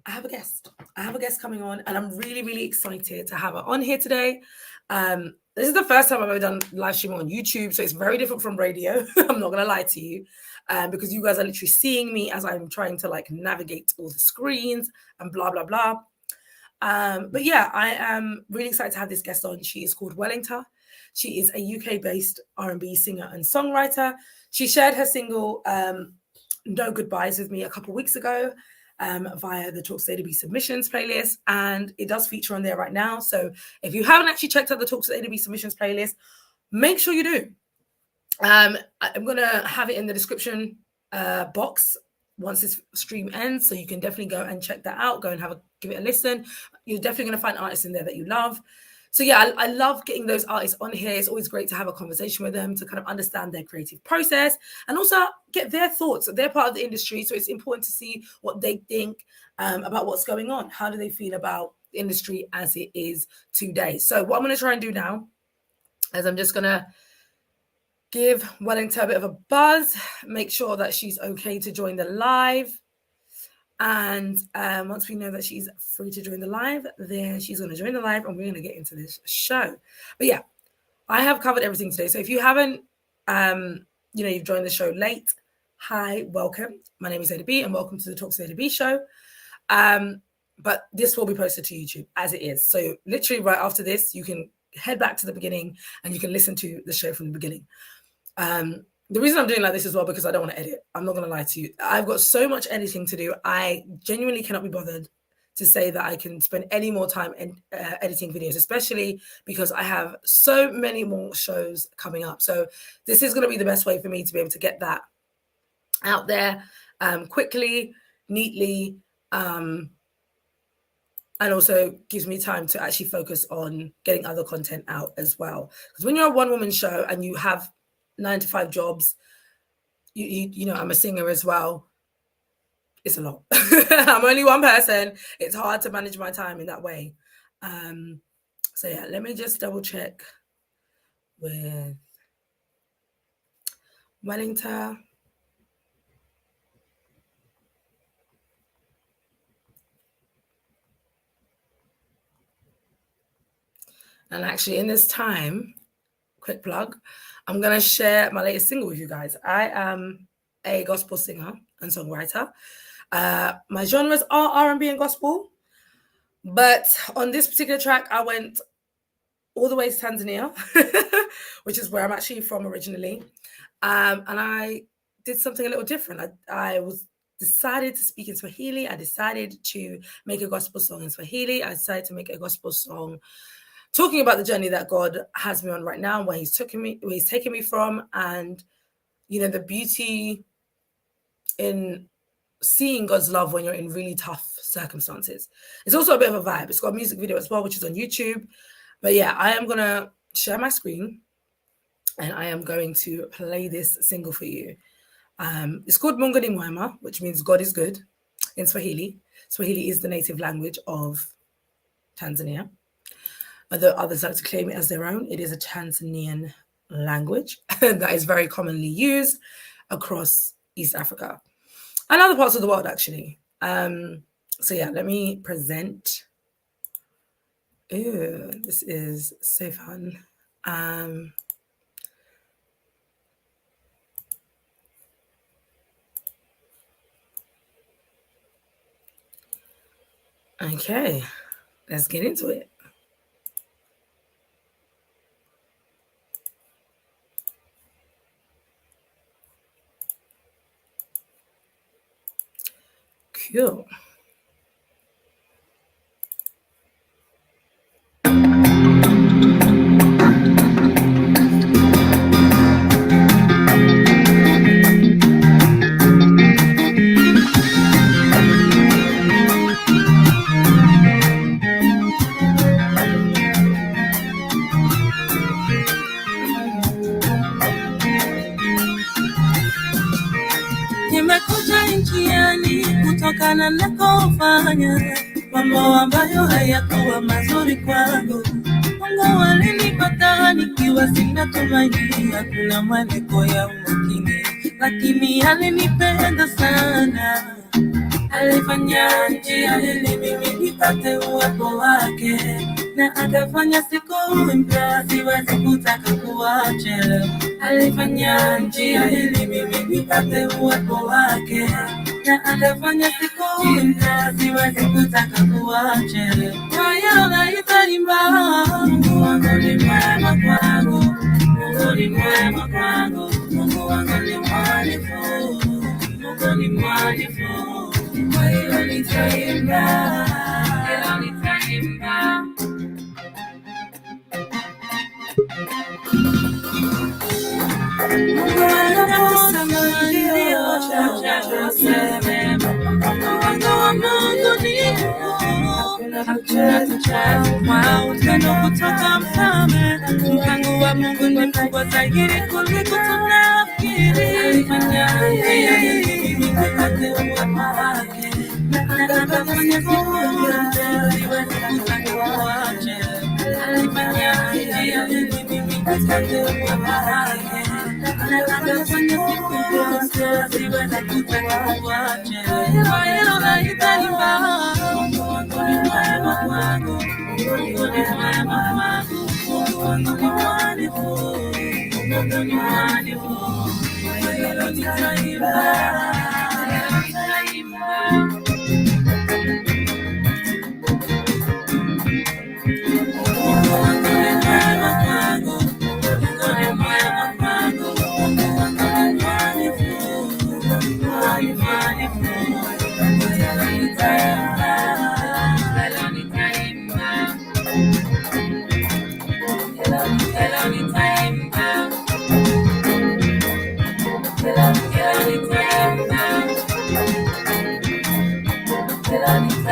S1: I have a guest. I have a guest coming on, and I'm really, really excited to have her on here today. This is the first time I've ever done live streaming on YouTube, so it's very different from radio. I'm not gonna lie to you, because you guys are literally seeing me as I'm trying to like navigate all the screens and blah blah blah. But yeah, I am really excited to have this guest on. She is called Wellingta. She is a UK-based R&B singer and songwriter. She shared her single No Goodbyes with me a couple weeks ago via the Talks ADB submissions playlist, and it does feature on there right now. So if you haven't actually checked out the Talks ADB submissions playlist, make sure you do. I'm going to have it in the description box once this stream ends, so you can definitely go and check that out. Go and give it a listen. You're definitely going to find artists in there that you love. So yeah, I love getting those artists on here. It's always great to have a conversation with them to kind of understand their creative process and also get their thoughts. They're part of the industry, so it's important to see what they think about what's going on. How do they feel about the industry as it is today? So what I'm going to try and do now is I'm just going to give Wellingta a bit of a buzz, make sure that she's okay to join the live. And once we know that she's free to join the live, then she's going to join the live and we're going to get into this show. But yeah, I have covered everything today. So if you haven't, you've joined the show late, hi, welcome. My name is ADB and welcome to the Talks ADB show. But this will be posted to YouTube as it is. So literally right after this, you can head back to the beginning and you can listen to the show from the beginning. The reason I'm doing like this as well, because I don't want to edit. I'm not going to lie to you. I've got so much editing to do. I genuinely cannot be bothered to say that I can spend any more time editing videos, especially because I have so many more shows coming up. So this is going to be the best way for me to be able to get that out there quickly, neatly, and also gives me time to actually focus on getting other content out as well. Because when you're a one-woman show and you have 9-to-5 jobs, you know, I'm a singer as well. It's a lot. I'm only one person. It's hard to manage my time in that way. So yeah, let me just double check with Wellingta. And actually in this time, quick plug, I'm going to share my latest single with you guys. I am a gospel singer and songwriter. My genres are R&B and gospel, but on this particular track, I went all the way to Tanzania, which is where I'm actually from originally. And I did something a little different. I decided to speak in Swahili. I decided to make a gospel song in Swahili. I decided to make a gospel song talking about the journey that God has me on right now, where he's taken me from, and, you know, the beauty in seeing God's love when you're in really tough circumstances. It's also a bit of a vibe. It's got a music video as well, which is on YouTube. But yeah, I am going to share my screen and I am going to play this single for you. It's called Mungu ni Mwema, which means God is good in Swahili. Swahili is the native language of Tanzania. Although others like to claim it as their own, it is a Tanzanian language that is very commonly used across East Africa and other parts of the world, actually. So yeah, let me present. Ooh, this is so fun. Okay, let's get into it. Cool.
S2: Kutokana na kufanya mambo ambayo hayakuwa mazuri kwangu. Mungu alinipata nikiwa sina tumaini, hakuna mwelekeo ya umakini, lakini alinipenda sana. Alifanya njia ili mimi nipate uwepo wake. na akafanya siku mpya siwezi kutaka kuacha. Alifanya njia ili mimi nipate uwepo wake, na akafanya siku mpya siwezi kutaka kuacha. Kwa hiyo naitaimba, Mungu wangu ni mwema kwangu, Mungu ni mwema kwangu, Mungu wangu ni mwaminifu, Mungu ni mwaminifu. Kwa hiyo nitaimba, leo nitaimba. Mungu anaposema ndio, cha useme. Mungu wa Mungu ni upendo kutoka Mfalme. Mpango wa Mungu ni mkubwa zaidi kuliko tunafikiri. Alifanya ili nipate uwepo wake, na akafanya siku mpya siwezi kutaka kuacha. Alifanya ili mimi nipate uwepo wake, na akafanya siku mpya siwezi kutaka kuacha. Kwa hiyo naitaimba, Mungu wangu ni mwema kwangu, Mungu ni mwema kwangu, Mungu wangu ni mwaminifu, Mungu ni mwaminifu. Kwa hiyo nitaimba, nitaimba. Mungu wangu ni mwema kwangu, Mungu ni mwema kwangu, Mungu wangu ni mwaminifu, Mungu ni mwaminifu. Kwa hiyo nitaimba, leo nitaimba, leo nitaimba, leo nitaimba,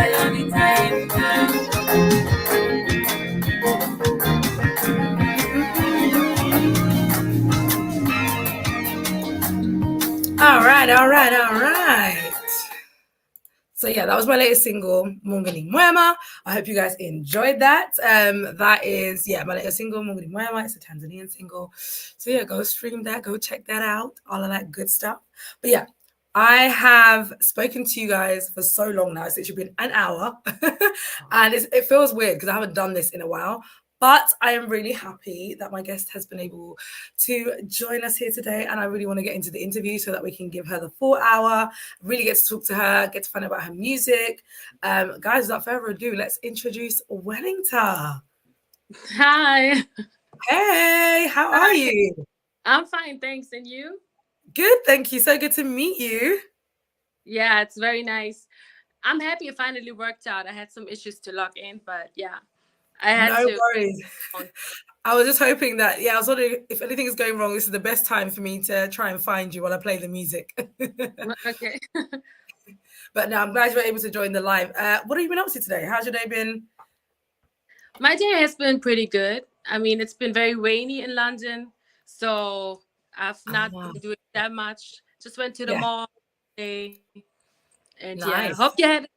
S2: leo nitaimba.
S1: All right. So yeah, that was my latest single, Mungu ni Mwema. I hope you guys enjoyed that. That is, yeah, my latest single, Mungu ni Mwema. It's a Tanzanian single. So yeah, go stream that, go check that out, all of that good stuff. But yeah, I have spoken to you guys for so long now. It's literally been an hour. And it feels weird because I haven't done this in a while. But I am really happy that my guest has been able to join us here today. And I really want to get into the interview so that we can give her the full hour, really get to talk to her, get to find out about her music. Guys, without further ado, let's introduce Wellingta.
S3: Hi.
S1: Hey, how are you?
S3: I'm fine, thanks. And you?
S1: Good, thank you. So good to meet you.
S3: Yeah, it's very nice. I'm happy it finally worked out. I had some issues to log in, but yeah. I had
S1: no worries. I was just hoping that, I was wondering if anything is going wrong, this is the best time for me to try and find you while I play the music.
S3: Okay.
S1: But no, I'm glad you were able to join the live. What have you been up to today? How's your day been?
S3: My day has been pretty good. I mean, it's been very rainy in London, so I've not been doing that much. Just went to the mall today. And
S1: nice.
S3: Hope you had it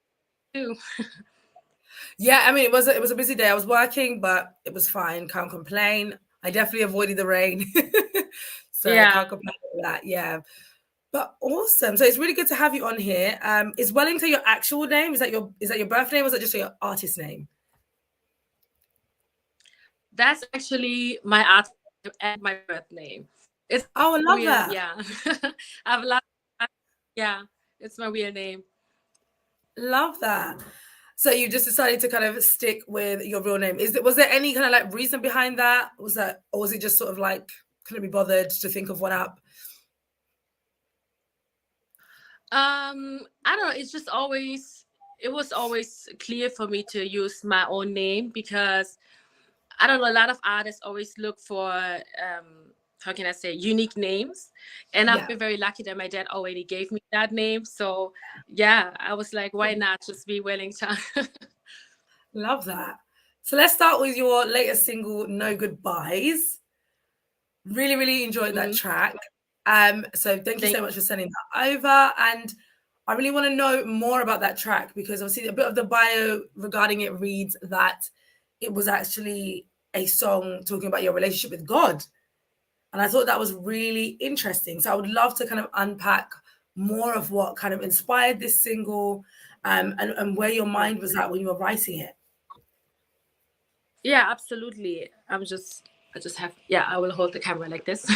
S3: too.
S1: Yeah, I mean, it was a busy day. I was working, but it was fine. Can't complain. I definitely avoided the rain. So I can't complain about that. Yeah. But awesome. So it's really good to have you on here. Is Wellingta your actual name? Is that your birth name, or is that just your artist name?
S3: That's actually my art and my birth name. It's
S1: I love
S3: weird,
S1: that.
S3: Yeah. I have a lot. Yeah, it's my weird name.
S1: Love that. So you just decided to kind of stick with your real name. Was there any kind of like reason behind that? Or was it just sort of like couldn't be bothered to think of one up?
S3: I don't know. It was always clear for me to use my own name because I don't know, a lot of artists always look for how can I say, unique names. And I've been very lucky that my dad already gave me that name. So yeah, I was like, why not just be Wellington?
S1: Love that. So let's start with your latest single, No Goodbyes. Really, really enjoyed that track. So thank you so much for sending that over. And I really want to know more about that track because obviously a bit of the bio regarding it reads that it was actually a song talking about your relationship with God. And I thought that was really interesting. So I would love to kind of unpack more of what kind of inspired this single and where your mind was at when you were writing it.
S3: Yeah, absolutely. I just have, yeah, I will hold the camera like this.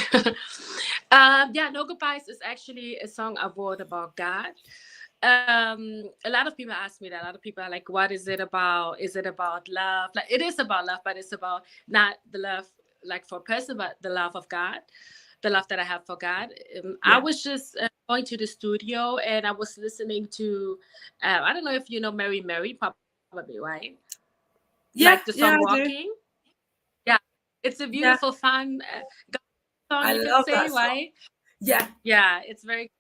S3: Yeah, No Goodbyes is actually a song I wrote about God. A lot of people ask me that. A lot of people are like, what is it about? Is it about love? Like, it is about love, but it's about not the love like for a person, but the love of God, the love that I have for God. I
S1: Yeah.
S3: was just going to the studio and I was listening to, I don't know if you know Mary Mary, probably, right? Like the
S1: Yeah,
S3: song
S1: yeah, I
S3: Walking.
S1: do.
S3: Yeah, it's a
S1: Yeah,
S3: beautiful, fun song,
S1: I
S3: you could
S1: love
S3: say,
S1: that song.
S3: right?
S1: Yeah.
S3: Yeah, it's very,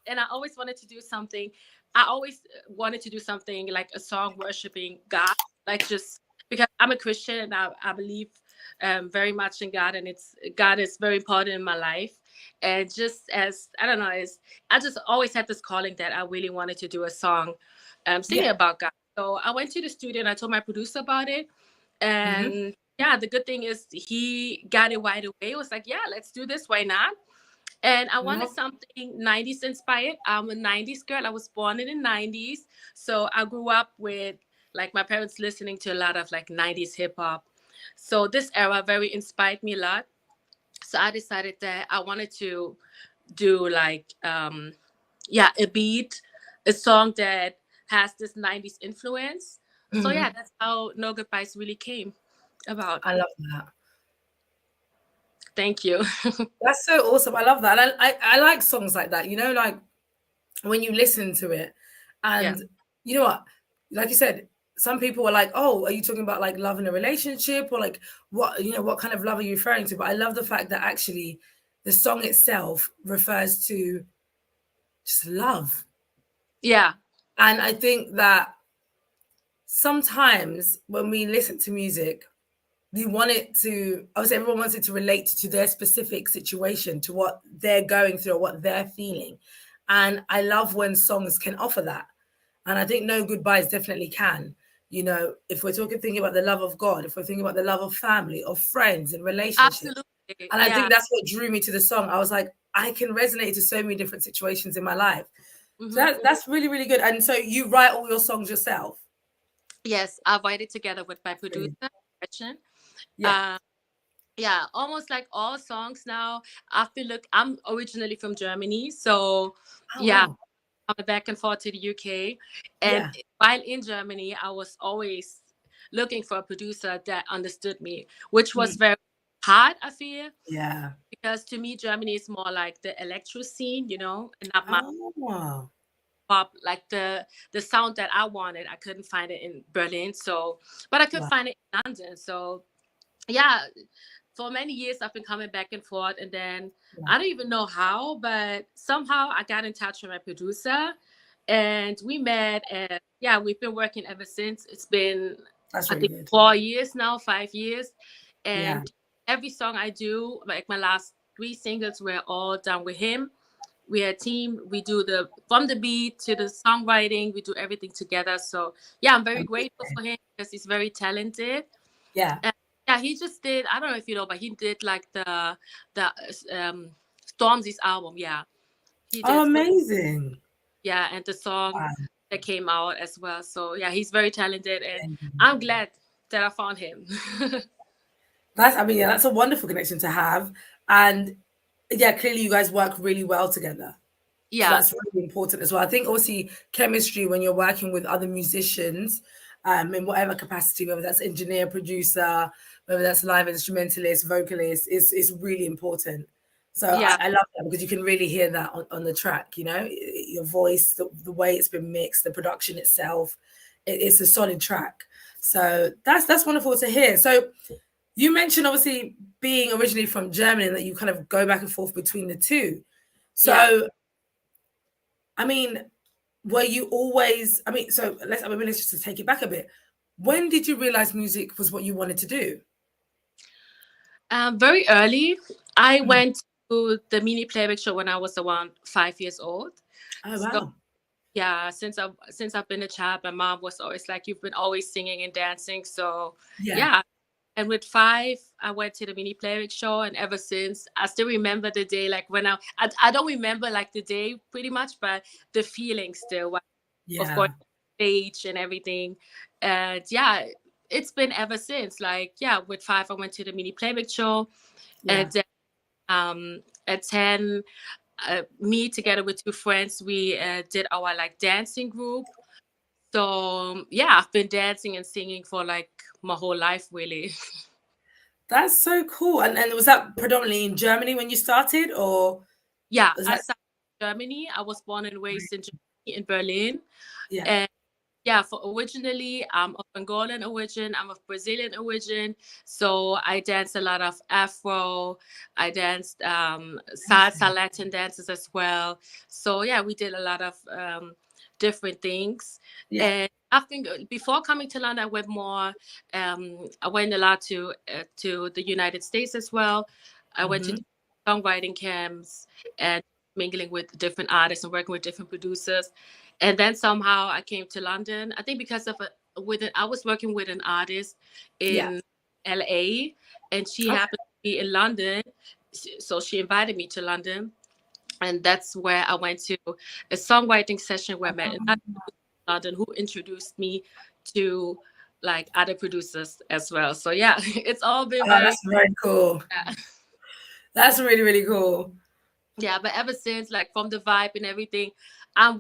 S3: and I always wanted to do something. I always wanted to do something like a song worshiping God, like just because I'm a Christian and I believe very much in God, and it's God is very important in my life. And just as I don't know, is I just always had this calling that I really wanted to do a song, singing
S1: Yeah.
S3: about God. So I went to the studio and I told my producer about it,
S1: Hmm.
S3: and yeah, the good thing is he got it right away. It was like, yeah, let's do this. Why not? And I wanted
S1: Love.
S3: something 90s inspired. I'm a 90s girl. I was born in the 90s. So I grew up with like my parents listening to a lot of like 90s hip hop. So this era very inspired me a lot. So I decided that I wanted to do like yeah, a beat, a song that has this 90s influence. So
S1: Hmm.
S3: yeah, that's how No Goodbyes really came about.
S1: I love that.
S3: Thank you.
S1: That's so awesome. I love that. And I like songs like that, you know, like when you listen to it.
S3: Yeah.
S1: And you know what? Like you said, some people are like, oh, are you talking about like love in a relationship or like what, you know, what kind of love are you referring to? But I love the fact that actually the song itself refers to just love.
S3: Yeah.
S1: And I think that sometimes when we listen to music, you want it to, obviously everyone wants it to relate to their specific situation, to what they're going through or what they're feeling. And I love when songs can offer that. And I think No Goodbyes definitely can. You know, if we're talking thinking about the love of God, if we're thinking about the love of family, of friends and relationships.
S3: Absolutely.
S1: And I
S3: Yeah.
S1: think that's what drew me to the song. I was like, I can resonate to so many different situations in my life. So
S3: Hmm.
S1: that's really, really good. And so you write all your songs yourself.
S3: Yes, I write it together with my
S1: That's
S3: producer,
S1: brilliant.
S3: Gretchen.
S1: Yeah.
S3: Uh, yeah, almost like all songs now. I feel like I'm originally from Germany, so
S1: Oh
S3: yeah,
S1: wow.
S3: I'm back and forth to the UK. And
S1: Yeah.
S3: while in Germany, I was always looking for a producer that understood me, which was
S1: Mm.
S3: very hard, I feel,
S1: Yeah.
S3: because to me, Germany is more like the electro scene, and not my
S1: Oh wow.
S3: pop, like the sound that I wanted. I couldn't find it in Berlin, so but I could
S1: Wow.
S3: find it in London. So yeah, for many years I've been coming back and forth, and then
S1: Yeah.
S3: I don't even know how, but somehow I got in touch with my producer, and we met, and yeah, we've been working ever since. It's been
S1: That's
S3: I
S1: really
S3: think
S1: good.
S3: 4 years now, 5 years,
S1: Yeah.
S3: and every song I do, like my last three singles, were all done with him. We're a team. We do the from the beat to the songwriting. We do everything together. So yeah, I'm very grateful
S1: Amazing.
S3: for him because he's very talented.
S1: Yeah.
S3: And yeah, he just did. I don't know if you know, but he did like the Stormzy's album. Yeah, he
S1: Oh,
S3: did. So
S1: amazing.
S3: yeah, and the song
S1: Wow.
S3: that came out as well. So yeah, he's very talented, and
S1: Amazing.
S3: I'm glad that I found him.
S1: That's, I mean, yeah, that's a wonderful connection to have. And yeah, clearly you guys work really well together. So
S3: Yeah,
S1: that's really important as well. I think obviously chemistry when you're working with other musicians, in whatever capacity, whether that's engineer, producer, whether that's live instrumentalist, vocalist, is really important. So
S3: yeah,
S1: I love that because you can really hear that on the track, you know, your voice, the way it's been mixed, the production itself, it's a solid track. So that's wonderful to hear. So you mentioned obviously being originally from Germany and that you kind of go back and forth between the two.
S3: yeah.
S1: So I mean, were you always? I mean, so let's just to take it back a bit. When did you realize music was what you wanted to do?
S3: Very early, I
S1: Mm.
S3: went to the mini playback show when I was around 5 years old.
S1: Oh
S3: So
S1: wow!
S3: yeah, since I've been a child, my mom was always like, "You've been always singing and dancing." So
S1: Yeah,
S3: yeah, and with 5, I went to the mini playback show, and ever since, I still remember the day. Like when I don't remember like the day pretty much, but the feeling still. Of course,
S1: yeah,
S3: stage and everything, and yeah. it's been ever since. Like, yeah, with 5, I went to the mini playback show,
S1: Yeah.
S3: and then at 10, me together with 2 friends, we did our like dancing group. So yeah, I've been dancing and singing for like my whole life, really.
S1: That's so cool. And was that predominantly in Germany when you started, or
S3: Yeah,
S1: was
S3: I
S1: that?
S3: started in Germany. I was born and raised in Germany, in Berlin.
S1: Yeah.
S3: And yeah, for originally, I'm of Angolan origin, I'm of Brazilian origin. So I danced a lot of Afro, I danced salsa, Latin dances as well. So yeah, we did a lot of different things.
S1: Yeah.
S3: And I think before coming to London, I went more, I went a lot to the United States as well. I went to songwriting camps and mingling with different artists and working with different producers. And then somehow I came to London. I think because of I was working with an artist in LA, and she happened to be in London, so she invited me to London, and that's where I went to a songwriting session where I met another producer in London who introduced me to like other producers as well. So yeah, it's all been
S1: That's very cool.
S3: yeah.
S1: That's really, really cool.
S3: Yeah, but ever since, like from the vibe and everything, I'm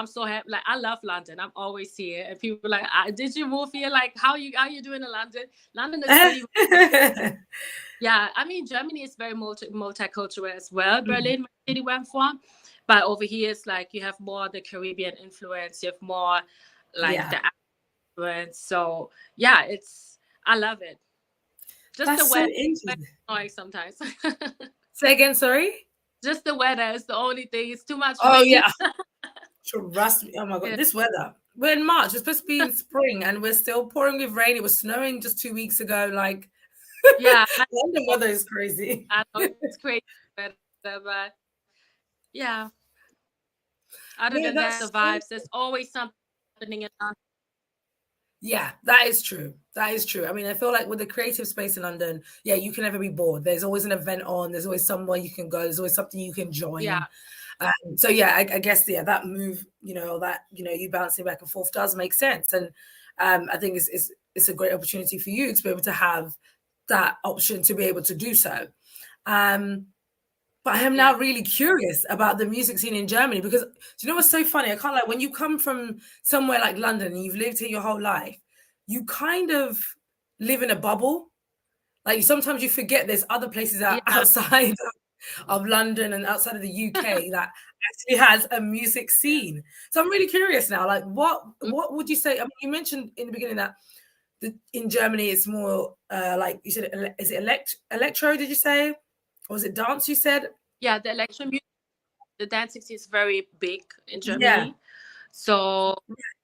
S3: so happy. Like I love London. I'm always here, and people are like, "Did you move here? Like how you doing in London? London is pretty." Yeah, I mean Germany is very multicultural as well. Berlin, my city where I'm from, but over here it's like you have more the Caribbean influence. You have more like the influence. So yeah, I love it. Just
S1: That's
S3: the
S1: so
S3: weather,
S1: interesting.
S3: annoying sometimes.
S1: Say again, sorry.
S3: Just the weather is the only thing. It's too much
S1: Oh
S3: rain.
S1: yeah. Trust me. Oh my god,
S3: Yeah.
S1: this weather. We're in March. It's supposed to be in spring, and we're still pouring with rain. It was snowing just 2 weeks ago. Like,
S3: Yeah,
S1: London weather is crazy.
S3: I know it's crazy, but yeah. Other than that, the vibes. There's always something happening in London.
S1: Yeah, that is true. That is true. I mean, I feel like with the creative space in London, yeah, you can never be bored. There's always an event on. There's always somewhere you can go. There's always something you can join.
S3: Yeah.
S1: So yeah, I guess that move, you bouncing back and forth does make sense, and I think it's a great opportunity for you to be able to have that option to be able to do so. But I am now really curious about the music scene in Germany, because do you know what's so funny? I can't lie, when you come from somewhere like London and you've lived here your whole life, you kind of live in a bubble. Like sometimes you forget there's other places outside of London and outside of the UK that actually has a music scene. So I'm really curious now, like what would you say? I mean, you mentioned in the beginning that in Germany it's more like you said, is it electro, did you say? Or was it dance you said?
S3: Yeah, the electro music, the dancing scene is very big in Germany.
S1: Yeah.
S3: So,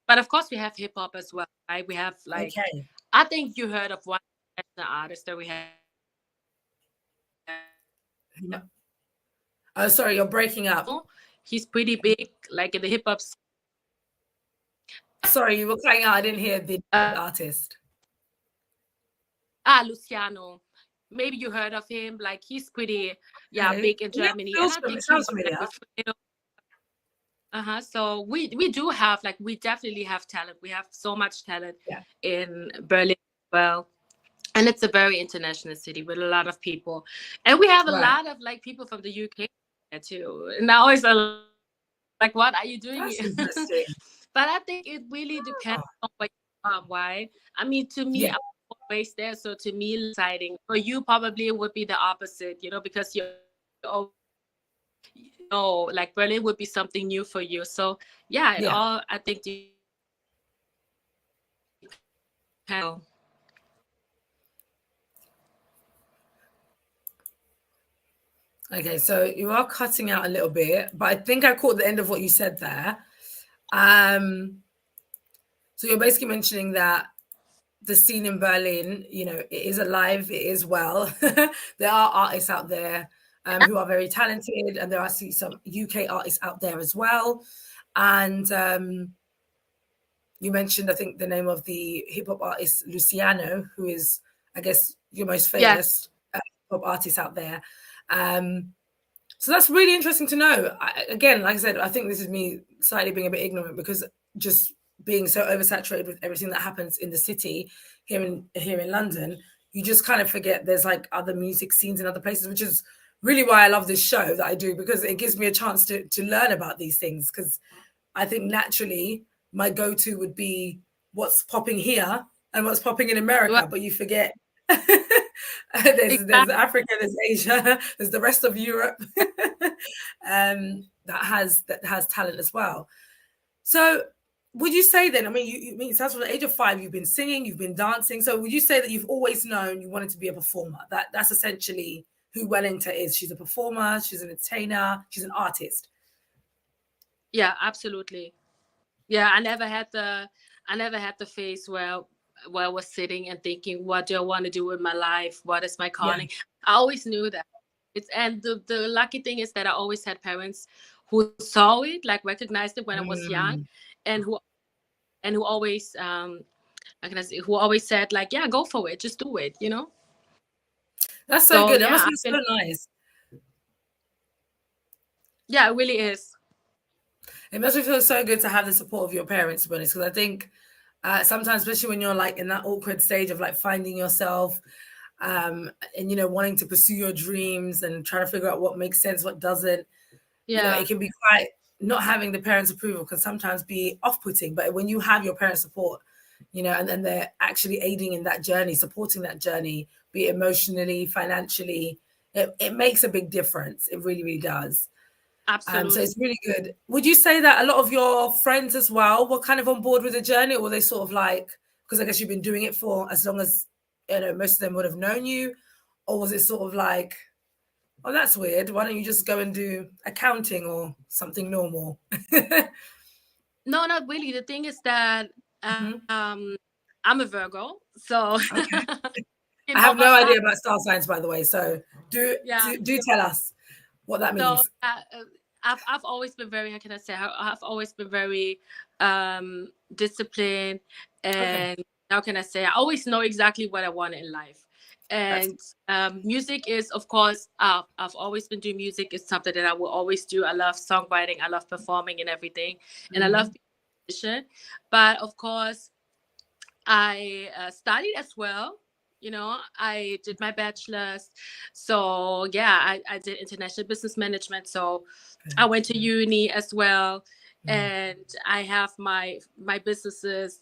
S3: but of course we have hip hop as well, right? We have like, I think you heard of one artist that we have.
S1: Oh, sorry, you're breaking up.
S3: He's pretty big, like in the hip hop.
S1: Sorry, you were cutting out. I didn't hear the artist.
S3: Luciano. Maybe you heard of him. Like he's pretty, big in Germany.
S1: Yeah, it sounds familiar.
S3: So we do have, like, we definitely have talent. We have so much talent in Berlin as well. And it's a very international city with a lot of people. And we have a lot of like people from the UK there too. And now it's like, what are you doing here? But I think it really depends on what you are, right? I mean, to me, I'm always there. So to me, exciting. For you, probably it would be the opposite, because like Berlin would be something new for you. So all, I think
S1: Okay, so you are cutting out a little bit, but I think I caught the end of what you said there. So you're basically mentioning that the scene in Berlin, it is alive, it is well. There are artists out there who are very talented, and there are some UK artists out there as well. And you mentioned, I think, the name of the hip hop artist Luciano, who is, I guess, your most famous hip hop artist out there. So that's really interesting to know. Again, like I said, I think this is me slightly being a bit ignorant, because just being so oversaturated with everything that happens in the city here in London, you just kind of forget there's like other music scenes in other places, which is really why I love this show that I do, because it gives me a chance to learn about these things. Because I think naturally my go-to would be what's popping here and what's popping in America,
S3: Well,
S1: but you forget there's
S3: exactly.
S1: Africa, there's Asia, there's the rest of Europe that has talent as well. So would you say then, I mean, it sounds from the age of 5, you've been singing, you've been dancing. So would you say that you've always known you wanted to be a performer? That's essentially who Wellingta is. She's a performer, she's an entertainer, she's an artist.
S3: Yeah, absolutely. Yeah, I never had the phase where I was sitting and thinking, what do I want to do with my life? What is my calling? Yeah. I always knew that. And the lucky thing is that I always had parents who saw it, like recognized it when I was young, and who always who always said, like, yeah, go for it, just do it, you know.
S1: That's so good. That must be so nice.
S3: Yeah, it really is.
S1: It must feel so good to have the support of your parents, to be honest, because I think sometimes, especially when you're like in that awkward stage of like finding yourself and, you know, wanting to pursue your dreams and trying to figure out what makes sense, what doesn't, you know, it can be quite, not having the parents' approval can sometimes be off-putting. But when you have your parents' support, you know, and then they're actually aiding in that journey, supporting that journey, be it emotionally, financially, it makes a big difference. It really, really does.
S3: Absolutely.
S1: So it's really good. Would you say that a lot of your friends as well were kind of on board with the journey, or were they sort of like, because I guess you've been doing it for as long as, you know, most of them would have known you, or was it sort of like, oh, that's weird, why don't you just go and do accounting or something normal?
S3: No, not really. The thing is that I'm a Virgo, so
S1: okay. I have no idea about star signs, by the way, so do tell us what that means.
S3: So I've always been very, how can I say, I've always been very disciplined, and how can I say, I always know exactly what I want in life. And music is, of course, I've always been doing music. It's something that I will always do. I love songwriting, I love performing and everything, and I love being a musician. But of course, I studied as well. You know, I did my bachelor's. So yeah, I did international business management. So I went to uni as well, and I have my businesses.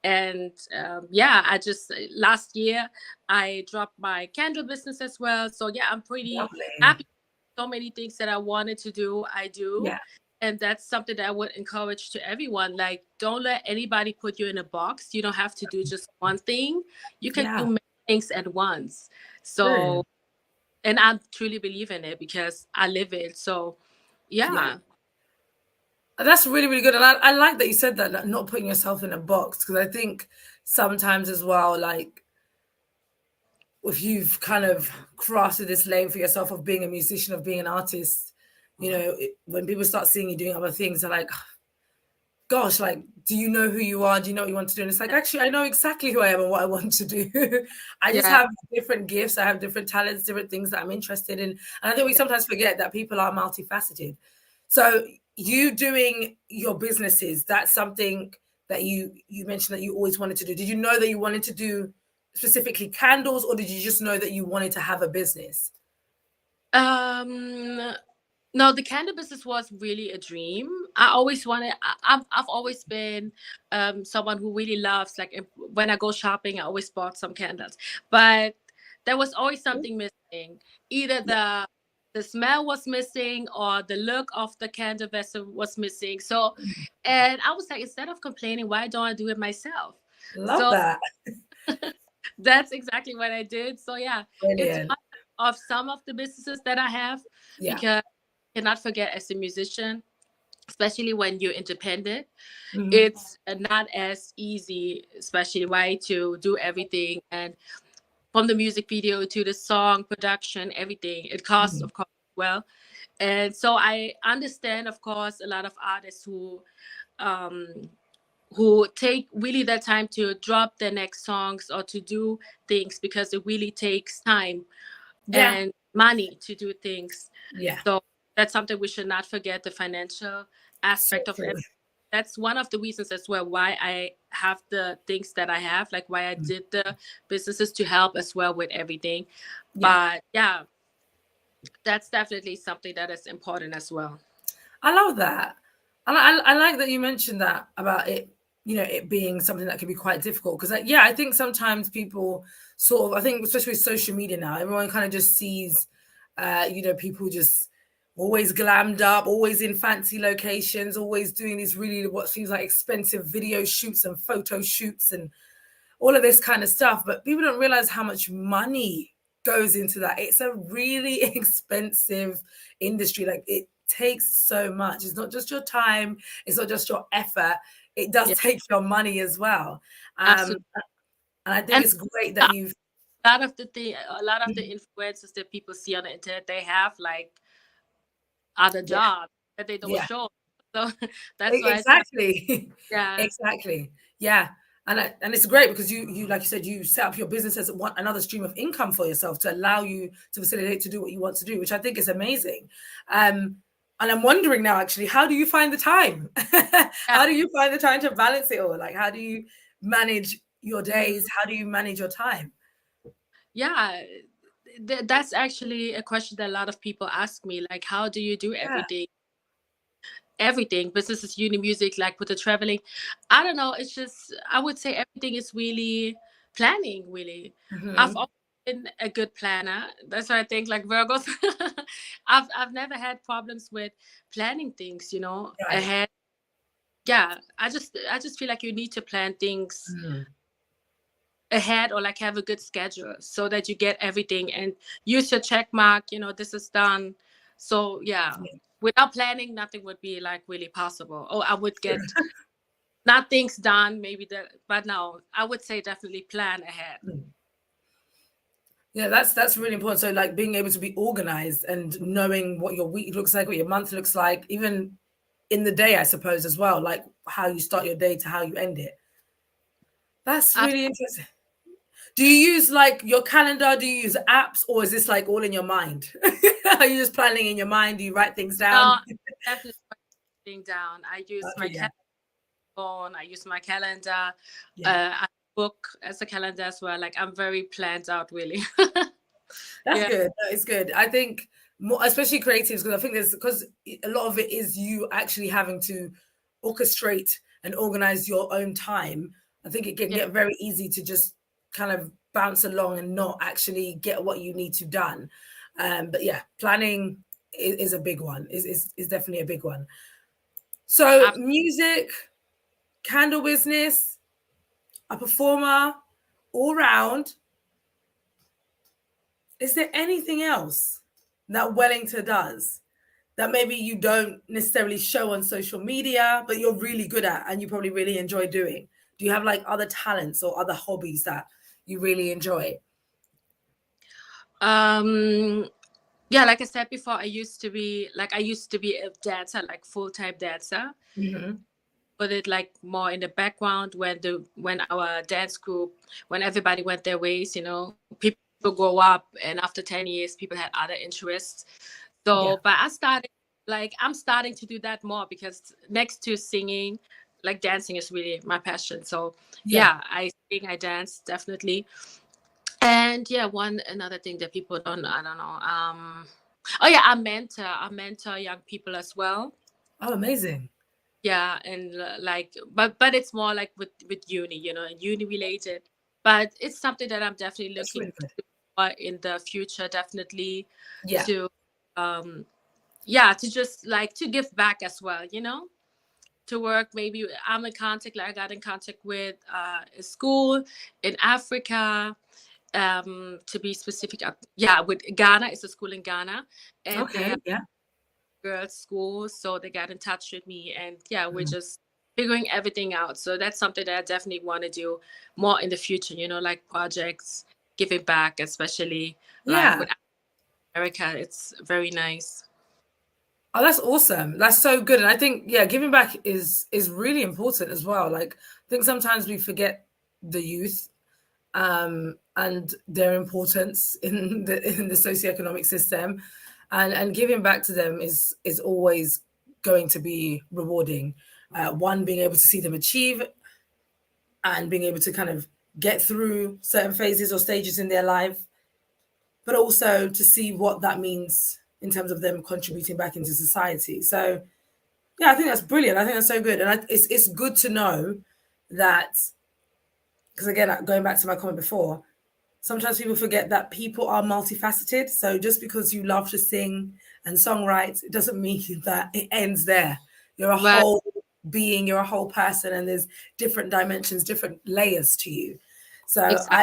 S3: And I just, last year I dropped my candle business as well. So yeah, I'm pretty happy. So many things that I wanted to do, I do. Yeah. And that's something that I would encourage to everyone. Like, don't let anybody put you in a box. You don't have to do just one thing. You can do many things at once. So, and I truly believe in it because I live it. So, yeah.
S1: That's really, really good. And I like that you said that, like, not putting yourself in a box, because I think sometimes as well, like, if you've kind of crafted this lane for yourself of being a musician, of being an artist, you know, when people start seeing you doing other things, they're like, gosh, like, do you know who you are? Do you know what you want to do? And it's like, actually, I know exactly who I am and what I want to do. I just have different gifts. I have different talents, different things that I'm interested in. And I think we sometimes forget that people are multifaceted. So you doing your businesses, that's something that you mentioned that you always wanted to do. Did you know that you wanted to do specifically candles, or did you just know that you wanted to have a business?
S3: No, the candle business was really a dream. I always wanted, I've always been someone who really loves, like, when I go shopping, I always bought some candles. But there was always something missing. Either the smell was missing, or the look of the candle vessel was missing. So, and I was like, instead of complaining, why don't I do it myself?
S1: Love that.
S3: That's exactly what I did. So yeah,
S1: brilliant.
S3: It's one of some of the businesses that I have, because cannot forget, as a musician, especially when you're independent, it's not as easy, especially to do everything, and from the music video to the song production, everything, it costs of course well. And so I understand, of course, a lot of artists who take really their time to drop their next songs or to do things, because it really takes time and money to do things. So that's something we should not forget, the financial aspect of it. that's one of the reasons as well why I have the things that I have, like why I did the businesses to help as well with everything. But yeah, that's definitely something that is important as well.
S1: I love that. And I like that you mentioned that about it, it being something that can be quite difficult. Because, I think sometimes people I think especially with social media now, everyone kind of just sees, people just always glammed up, always in fancy locations, always doing these really what seems like expensive video shoots and photo shoots and all of this kind of stuff. But people don't realize how much money goes into that. It's a really expensive industry. Like, it takes so much. It's not just your time, it's not just your effort, it does take your money as well. And I think it's great that you've
S3: a lot of the influencers that people see on the internet, they have like other jobs that they don't show. So that's why
S1: exactly.
S3: Exactly.
S1: And it's great because you like you said, you set up your business as another stream of income for yourself to allow you to facilitate to do what you want to do, which I think is amazing. And I'm wondering now, actually, how do you find the time? How do you find the time to balance it all? Like, how do you manage your days? How do you manage your time?
S3: Yeah, that's actually a question that a lot of people ask me. Like, how do you do everything? Everything, businesses, uni, music, like with the traveling. I don't know. It's just, I would say everything is really planning, really. I've always been a good planner. That's why I think like Virgos, I've never had problems with planning things, ahead. Yeah. I just feel like you need to plan things ahead, or like have a good schedule so that you get everything and use your check mark, this is done. So without planning, nothing would be like really possible. Or I would get not things done, maybe but no, I would say definitely plan ahead.
S1: Yeah, that's really important. So like being able to be organized and knowing what your week looks like, what your month looks like, even in the day, I suppose, as well, like how you start your day to how you end it. That's really interesting. Do you use like your calendar? Do you use apps, or is this like all in your mind? Are you just planning in your mind? Do you write things down?
S3: No, definitely writing down. I use my phone. I use my calendar. I book as a calendar as well. Like, I'm very planned out, really.
S1: That's good. That is good. I think more, especially creatives, because I think because a lot of it is you actually having to orchestrate and organize your own time. I think it can get very easy to just kind of bounce along and not actually get what you need to done. But planning is a big one. Is definitely a big one. So music, candle business, a performer, all round. Is there anything else that Wellingta does that maybe you don't necessarily show on social media, but you're really good at and you probably really enjoy doing? Do you have like other talents or other hobbies that you really enjoy?
S3: Yeah, like I said before, I used to be a dancer, like full-time dancer. Put it like more in the background when our dance group, when everybody went their ways, people grow up, and after 10 years, people had other interests. So, but I'm starting to do that more, because next to singing, like dancing is really my passion. So I sing, I dance, definitely. And another thing that people I don't know. I mentor young people as well.
S1: Oh, amazing.
S3: Yeah, and but it's more like with uni, uni related. But it's something that I'm definitely looking for in the future, definitely to to just like to give back as well, to work. Maybe I'm in contact, like I got in contact with a school in Africa, to be specific, with Ghana. It's a school in Ghana, and they have girls' school, so they got in touch with me, and we're just figuring everything out. So that's something that I definitely want to do more in the future, like projects, giving back, especially like with America. It's very nice.
S1: Oh, that's awesome. That's so good. And I think, giving back is really important as well. Like, I think sometimes we forget the youth and their importance in the socioeconomic system, and giving back to them is always going to be rewarding. One, being able to see them achieve and being able to kind of get through certain phases or stages in their life, but also to see what that means in terms of them contributing back into society. So, yeah, I think that's brilliant. I think that's so good. And it's good to know that, because again, going back to my comment before, sometimes people forget that people are multifaceted. So just because you love to sing and songwrite, it doesn't mean that it ends there. You're a whole being, you're a whole person, and there's different dimensions, different layers to you. So exactly.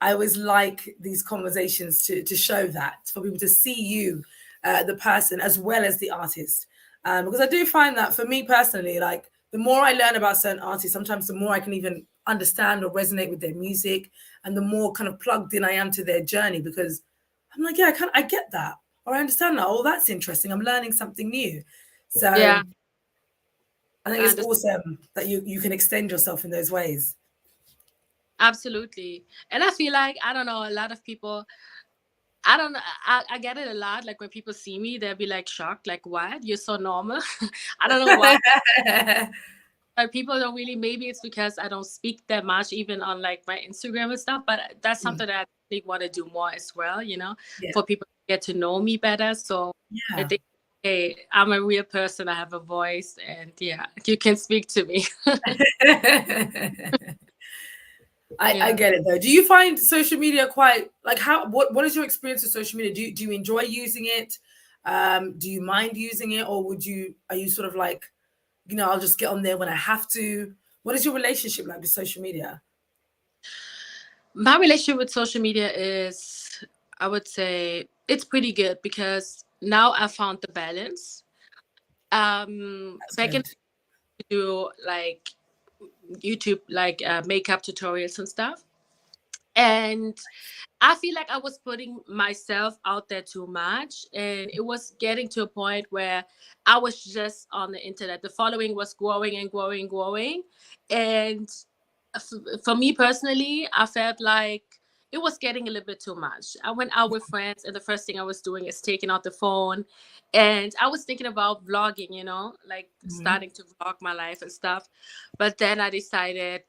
S1: I always like these conversations to show that, for people to see you, the person, as well as the artist. Because I do find that for me personally, like the more I learn about certain artists, sometimes the more I can even understand or resonate with their music, and the more kind of plugged in I am to their journey, because I'm like, yeah, I get that, or I understand that. Oh, that's interesting. I'm learning something new. So yeah. I think it's awesome that you can extend yourself in those ways.
S3: Absolutely. And I feel like, I don't know, a lot of people, I get it a lot. Like when people see me, they'll be like shocked, like, what? You're so normal. I don't know why. Like people don't really, maybe it's because I don't speak that much, even on like my Instagram and stuff, but that's something that I really want to do more as well, you know, for people to get to know me better. So I think, hey, I'm a real person. I have a voice, and yeah, you can speak to me.
S1: I get it though. Do you find social media quite like what is your experience with social media? Do you enjoy using it? Do you mind using it, or are you sort of like, you know, I'll just get on there when I have to? What is your relationship like with social media?
S3: My relationship with social media is, I would say, it's pretty good, because now I found the balance. Back in to do like YouTube, like makeup tutorials and stuff, and I feel like I was putting myself out there too much, and it was getting to a point where I was just on the internet. The following was growing and growing and growing, and for me personally, I felt like it was getting a little bit too much. I went out with friends, and the first thing I was doing is taking out the phone, and I was thinking about vlogging, you know, like starting to vlog my life and stuff. But then I decided,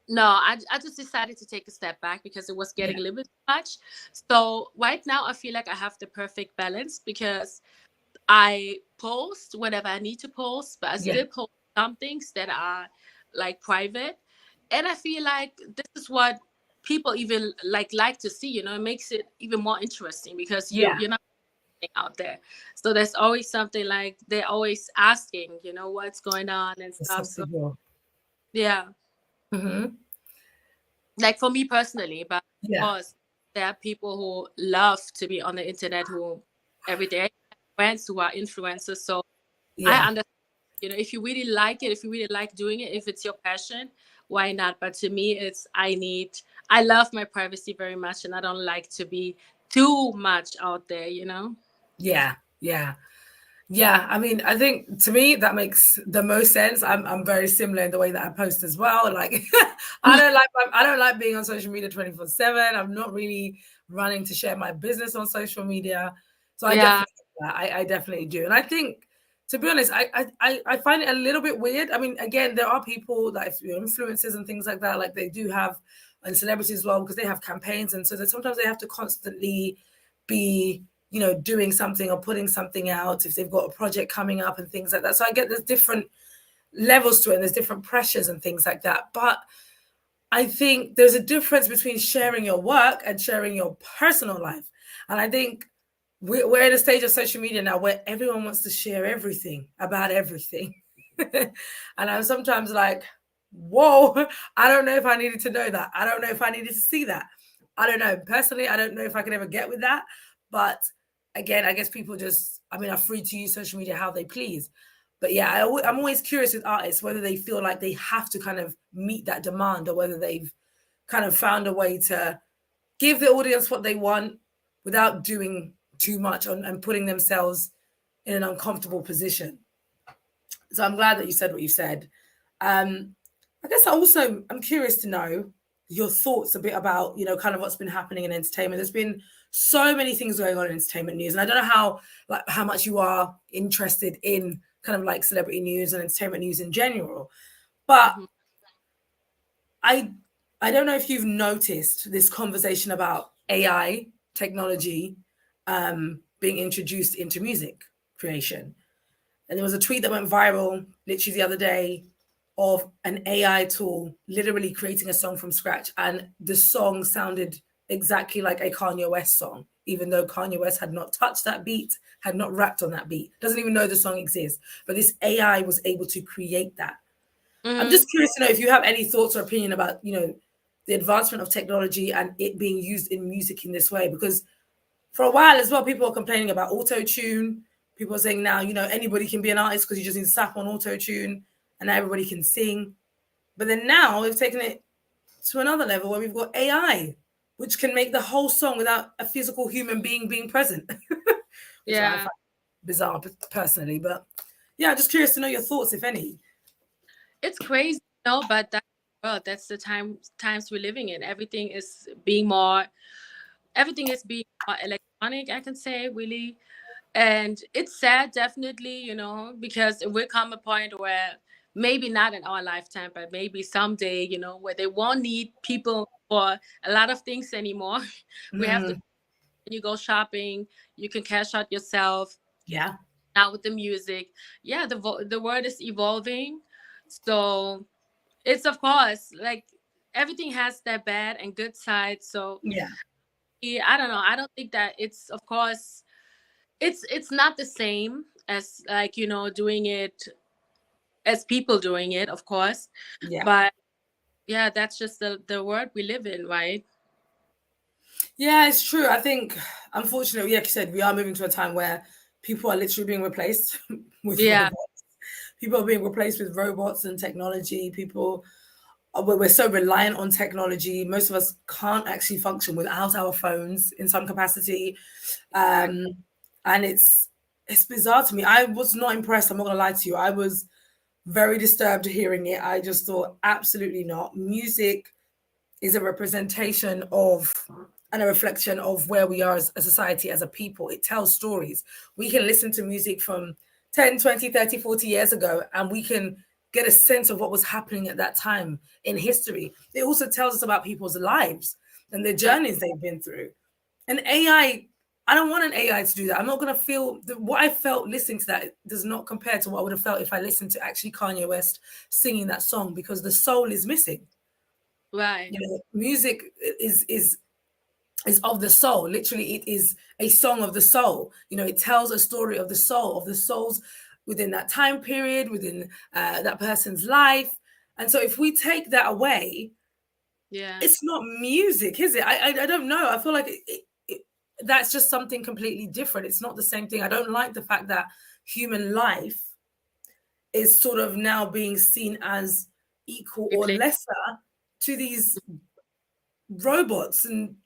S3: no, I just decided to take a step back, because it was getting a little bit too much. So right now I feel like I have the perfect balance, because I post whatever I need to post, but I still post some things that are like private. And I feel like this is what people even like to see, you know. It makes it even more interesting, because you're not out there. So there's always something, like they're always asking, you know, what's going on and stuff. So, yeah. Like for me personally, but of course there are people who love to be on the internet, who every day friends who are influencers. So I understand, you know, if you really like it, if you really like doing it, if it's your passion, why not? But to me, I love my privacy very much, and I don't like to be too much out there, you know?
S1: Yeah. I mean, I think to me that makes the most sense. I'm very similar in the way that I post as well. Like, I don't like being on social media 24/7. I'm not really running to share my business on social media. So I definitely do. And I think, to be honest, I find it a little bit weird. I mean, again, there are people that, you know, influencers and things like that, like they do have, and celebrities as well, because they have campaigns, and so that sometimes they have to constantly be, you know, doing something or putting something out if they've got a project coming up and things like that. So I get there's different levels to it, and there's different pressures and things like that. But I think there's a difference between sharing your work and sharing your personal life. And I think we're in a stage of social media now where everyone wants to share everything about everything. And I'm sometimes like, whoa, I don't know if I needed to know that. I don't know if I needed to see that. I don't know. Personally, I don't know if I could ever get with that. But again, I guess people are free to use social media how they please. But yeah, I'm always curious with artists whether they feel like they have to kind of meet that demand, or whether they've kind of found a way to give the audience what they want without doing too much and putting themselves in an uncomfortable position. So I'm glad that you said what you said. I guess I'm curious to know your thoughts a bit about, you know, kind of what's been happening in entertainment. There's been so many things going on in entertainment news, and I don't know how much you are interested in kind of like celebrity news and entertainment news in general. But I don't know if you've noticed this conversation about AI technology being introduced into music creation. And there was a tweet that went viral literally the other day of an AI tool literally creating a song from scratch. And the song sounded exactly like a Kanye West song, even though Kanye West had not touched that beat, had not rapped on that beat, doesn't even know the song exists. But this AI was able to create that. I'm just curious to know if you have any thoughts or opinion about, the advancement of technology and it being used in music in this way. Because for a while as well, people are complaining about auto-tune. People are saying now, anybody can be an artist because you just need to slap on auto-tune and everybody can sing. But then now we've taken it to another level where we've got AI, which can make the whole song without a physical human being being present. Which I find bizarre personally. But yeah, just curious to know your thoughts, if any.
S3: It's crazy, but that's the times we're living in. Everything is being more electronic, I can say, really. And it's sad, definitely, because it will come a point where maybe not in our lifetime, but maybe someday, where they won't need people for a lot of things anymore. We have when you go shopping, you can cash out yourself.
S1: Yeah.
S3: Now with the music, the world is evolving. So it's, of course, like everything has their bad and good side. So
S1: yeah,
S3: I don't know. I don't think that it's, of course, it's not the same as like, doing it as people doing it, of course.
S1: Yeah.
S3: But yeah, that's just the world we live in, right?
S1: Yeah, it's true. I think, unfortunately, like you said, we are moving to a time where people are literally being replaced with robots. People are being replaced with robots and technology. We're so reliant on technology. Most of us can't actually function without our phones in some capacity. And it's bizarre to me. I was not impressed. I'm not going to lie to you. I was very disturbed hearing it. I just thought, absolutely not. Music is a representation of and a reflection of where we are as a society, as a people. It tells stories. We can listen to music from 10, 20, 30, 40 years ago, and we can get a sense of what was happening at that time in history. It also tells us about people's lives and the journeys they've been through. And AI, I don't want an AI to do that. I'm not going to feel what I felt listening to that does not compare to what I would have felt if I listened to actually Kanye West singing that song, because the soul is missing.
S3: Right.
S1: Music is of the soul. Literally, it is a song of the soul. It tells a story of the souls within that time period, within that person's life. And so if we take that away, it's not music, is it? I don't know. I feel like that's just something completely different. It's not the same thing. I don't like the fact that human life is sort of now being seen as equal or lesser to these robots and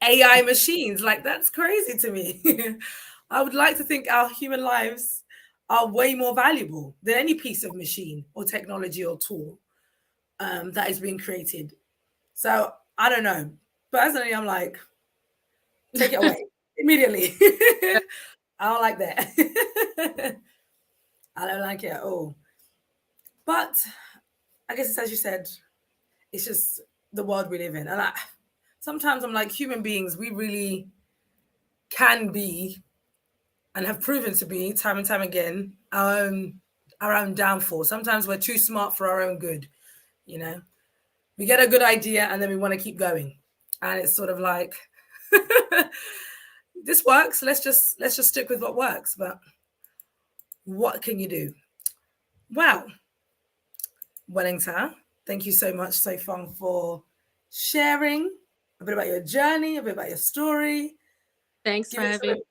S1: AI machines. Like, that's crazy to me. I would like to think our human lives are way more valuable than any piece of machine or technology or tool that is being created. So I don't know. Personally, I'm like, take it away immediately. I don't like that. I don't like it at all. But I guess it's, as you said, it's just the world we live in. And sometimes I'm like, human beings, we really can be and have proven to be time and time again our own downfall. Sometimes we're too smart for our own good. We get a good idea and then we want to keep going, and it's sort of like, this works, let's just stick with what works. But what can you do? Wow. Wellingta, thank you so much, so far, for sharing a bit about your journey, a bit about your story.
S3: Thanks for having me.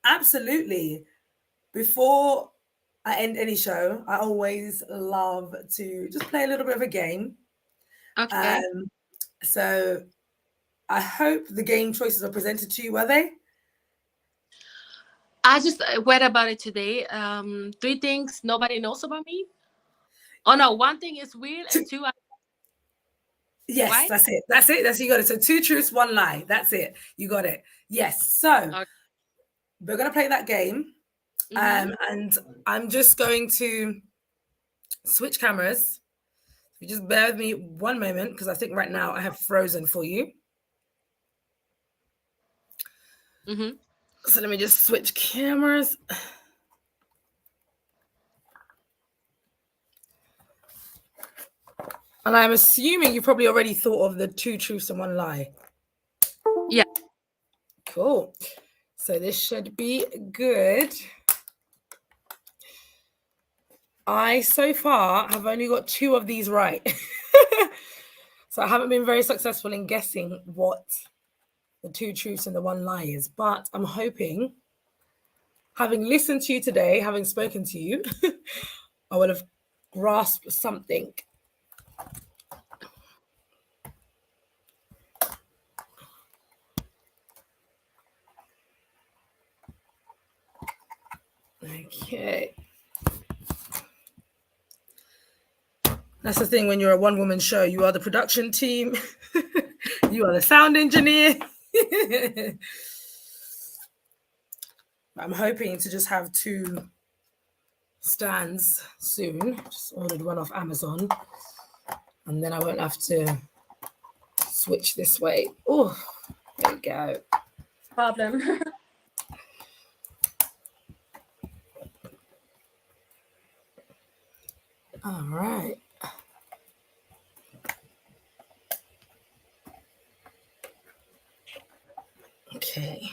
S1: Absolutely. Before I end any show, I always love to just play a little bit of a game.
S3: Okay.
S1: So I hope the game choices are presented to you, were they?
S3: I just read about it today. 3 things nobody knows about me. Oh no, 1 thing is weird, and 2.
S1: Yes, right? That's it. You got it. So 2 truths, 1 lie. That's it. You got it. Yes. So we're going to play that game. And I'm just going to switch cameras. You just bear with me one moment because I think right now I have frozen for you. So let me just switch cameras. And I'm assuming you probably already thought of the 2 truths and 1 lie.
S3: Yeah.
S1: Cool. So this should be good. I, so far, have only got 2 of these right. So I haven't been very successful in guessing what the 2 truths and the 1 lie is. But I'm hoping, having listened to you today, having spoken to you, I would have grasped something. Okay. That's the thing when you're a one-woman show. You are the production team. You are the sound engineer. I'm hoping to just have 2 stands soon. Just ordered one off Amazon. And then I won't have to switch this way. Oh, there we go.
S3: Problem.
S1: All right. Okay.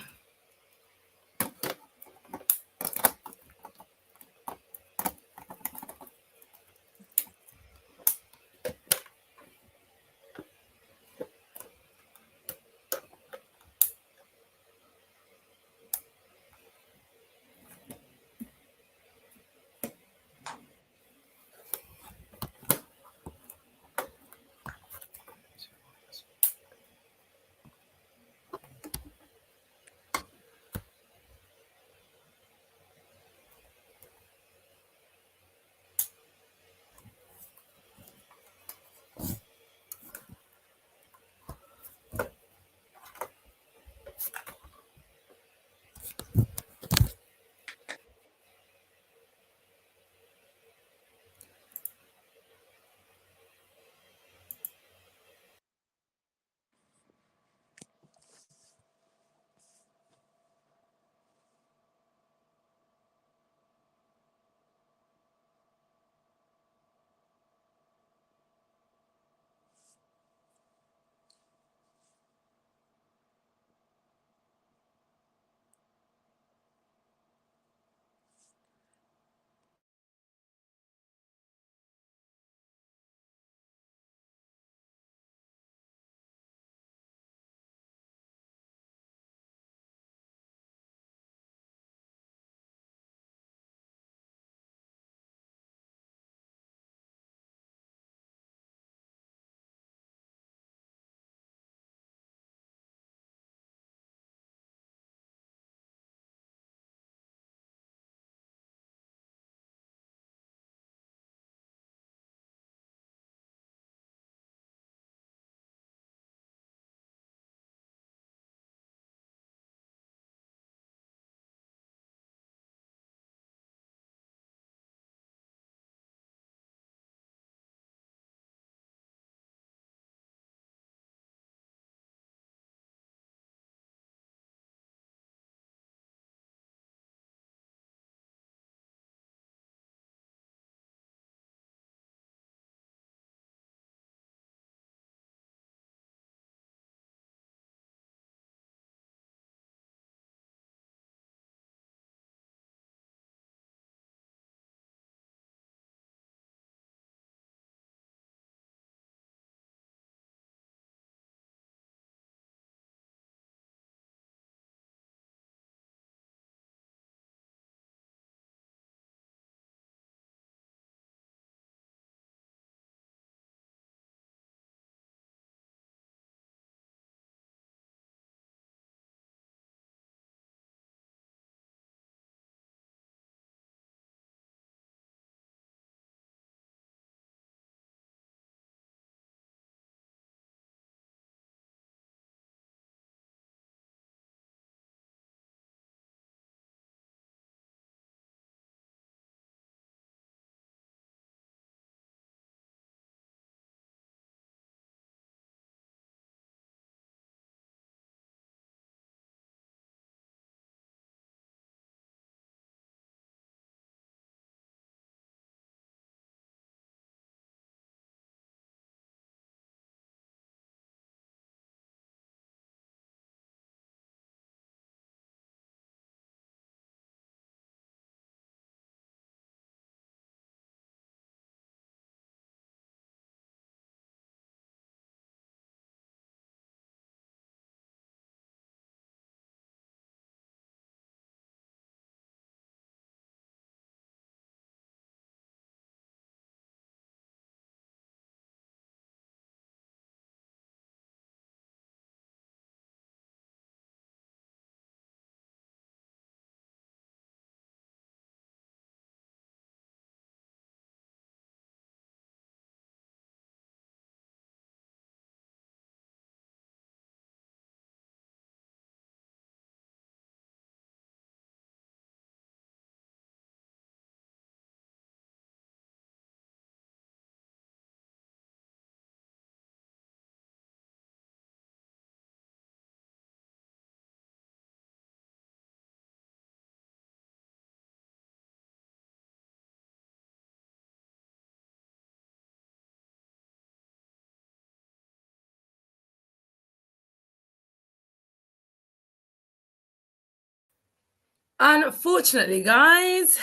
S1: Unfortunately, guys,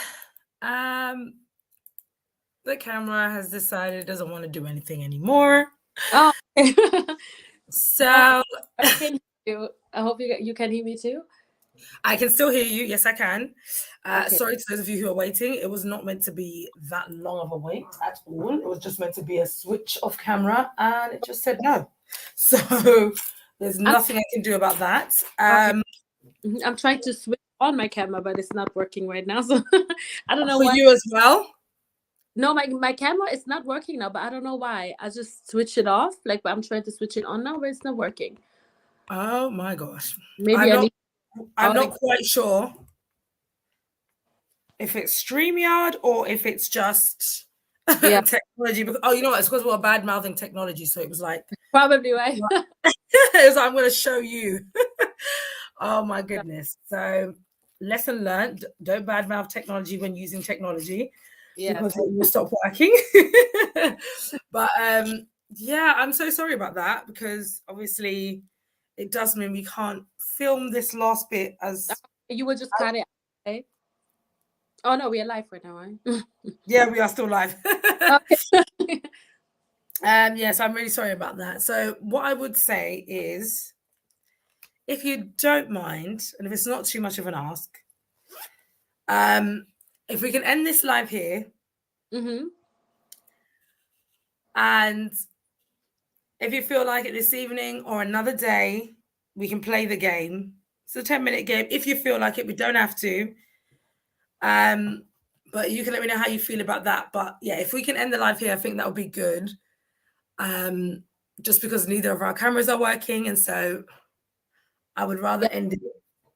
S1: the camera has decided it doesn't want to do anything anymore.
S3: Oh.
S1: So
S3: I can hear you. I hope you can hear me too.
S1: I can still hear you. Yes, I can.
S3: Okay.
S1: Sorry to those of you who are waiting. It was not meant to be that long of a wait at all. It was just meant to be a switch off camera, and it just said no. So there's nothing I can do about that.
S3: Okay. I'm trying to switch on my camera, but it's not working right now. So I don't know
S1: for
S3: why.
S1: you as well.
S3: No, my camera is not working now, but I don't know why. I just switch it off. Like I'm trying to switch it on now, but it's not working.
S1: Oh my gosh.
S3: Maybe
S1: I'm not quite sure if it's StreamYard or if it's just technology. Oh, you know what? It's because we're bad mouthing technology. So it was like
S3: probably right.
S1: It was, I'm going to show you. Oh my goodness. So lesson learned, don't badmouth technology when using technology because it will stop working. But yeah, I'm so sorry about that because obviously it does mean we can't film this last bit as
S3: you would just cut it. Okay? Oh no, we are live right now, right?
S1: Yeah, we are still live.
S3: Okay.
S1: Yes, I'm really sorry about that. So what I would say is, if you don't mind, and if it's not too much of an ask, if we can end this live here, and if you feel like it this evening or another day, we can play the game. It's a 10-minute game. If you feel like it, we don't have to. But you can let me know how you feel about that. But yeah, if we can end the live here, I think that would be good. Just because neither of our cameras are working, and so I would rather end it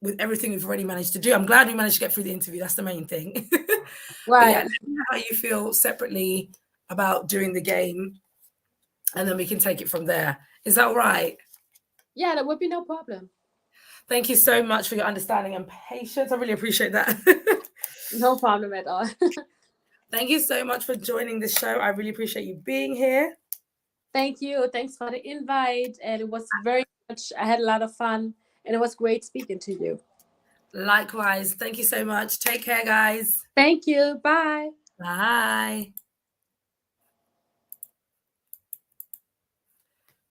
S1: with everything we've already managed to do. I'm glad we managed to get through the interview. That's the main thing. Right. Yeah, let me know how you feel separately about doing the game, and then we can take it from there. Is that all right?
S3: Yeah, that would be no problem.
S1: Thank you so much for your understanding and patience. I really appreciate that.
S3: No problem at all.
S1: Thank you so much for joining the show. I really appreciate you being here.
S3: Thank you. Thanks for the invite. And it was very much, I had a lot of fun, and it was great speaking to you.
S1: Likewise. Thank you so much. Take care, guys.
S3: Thank you. Bye.
S1: Bye.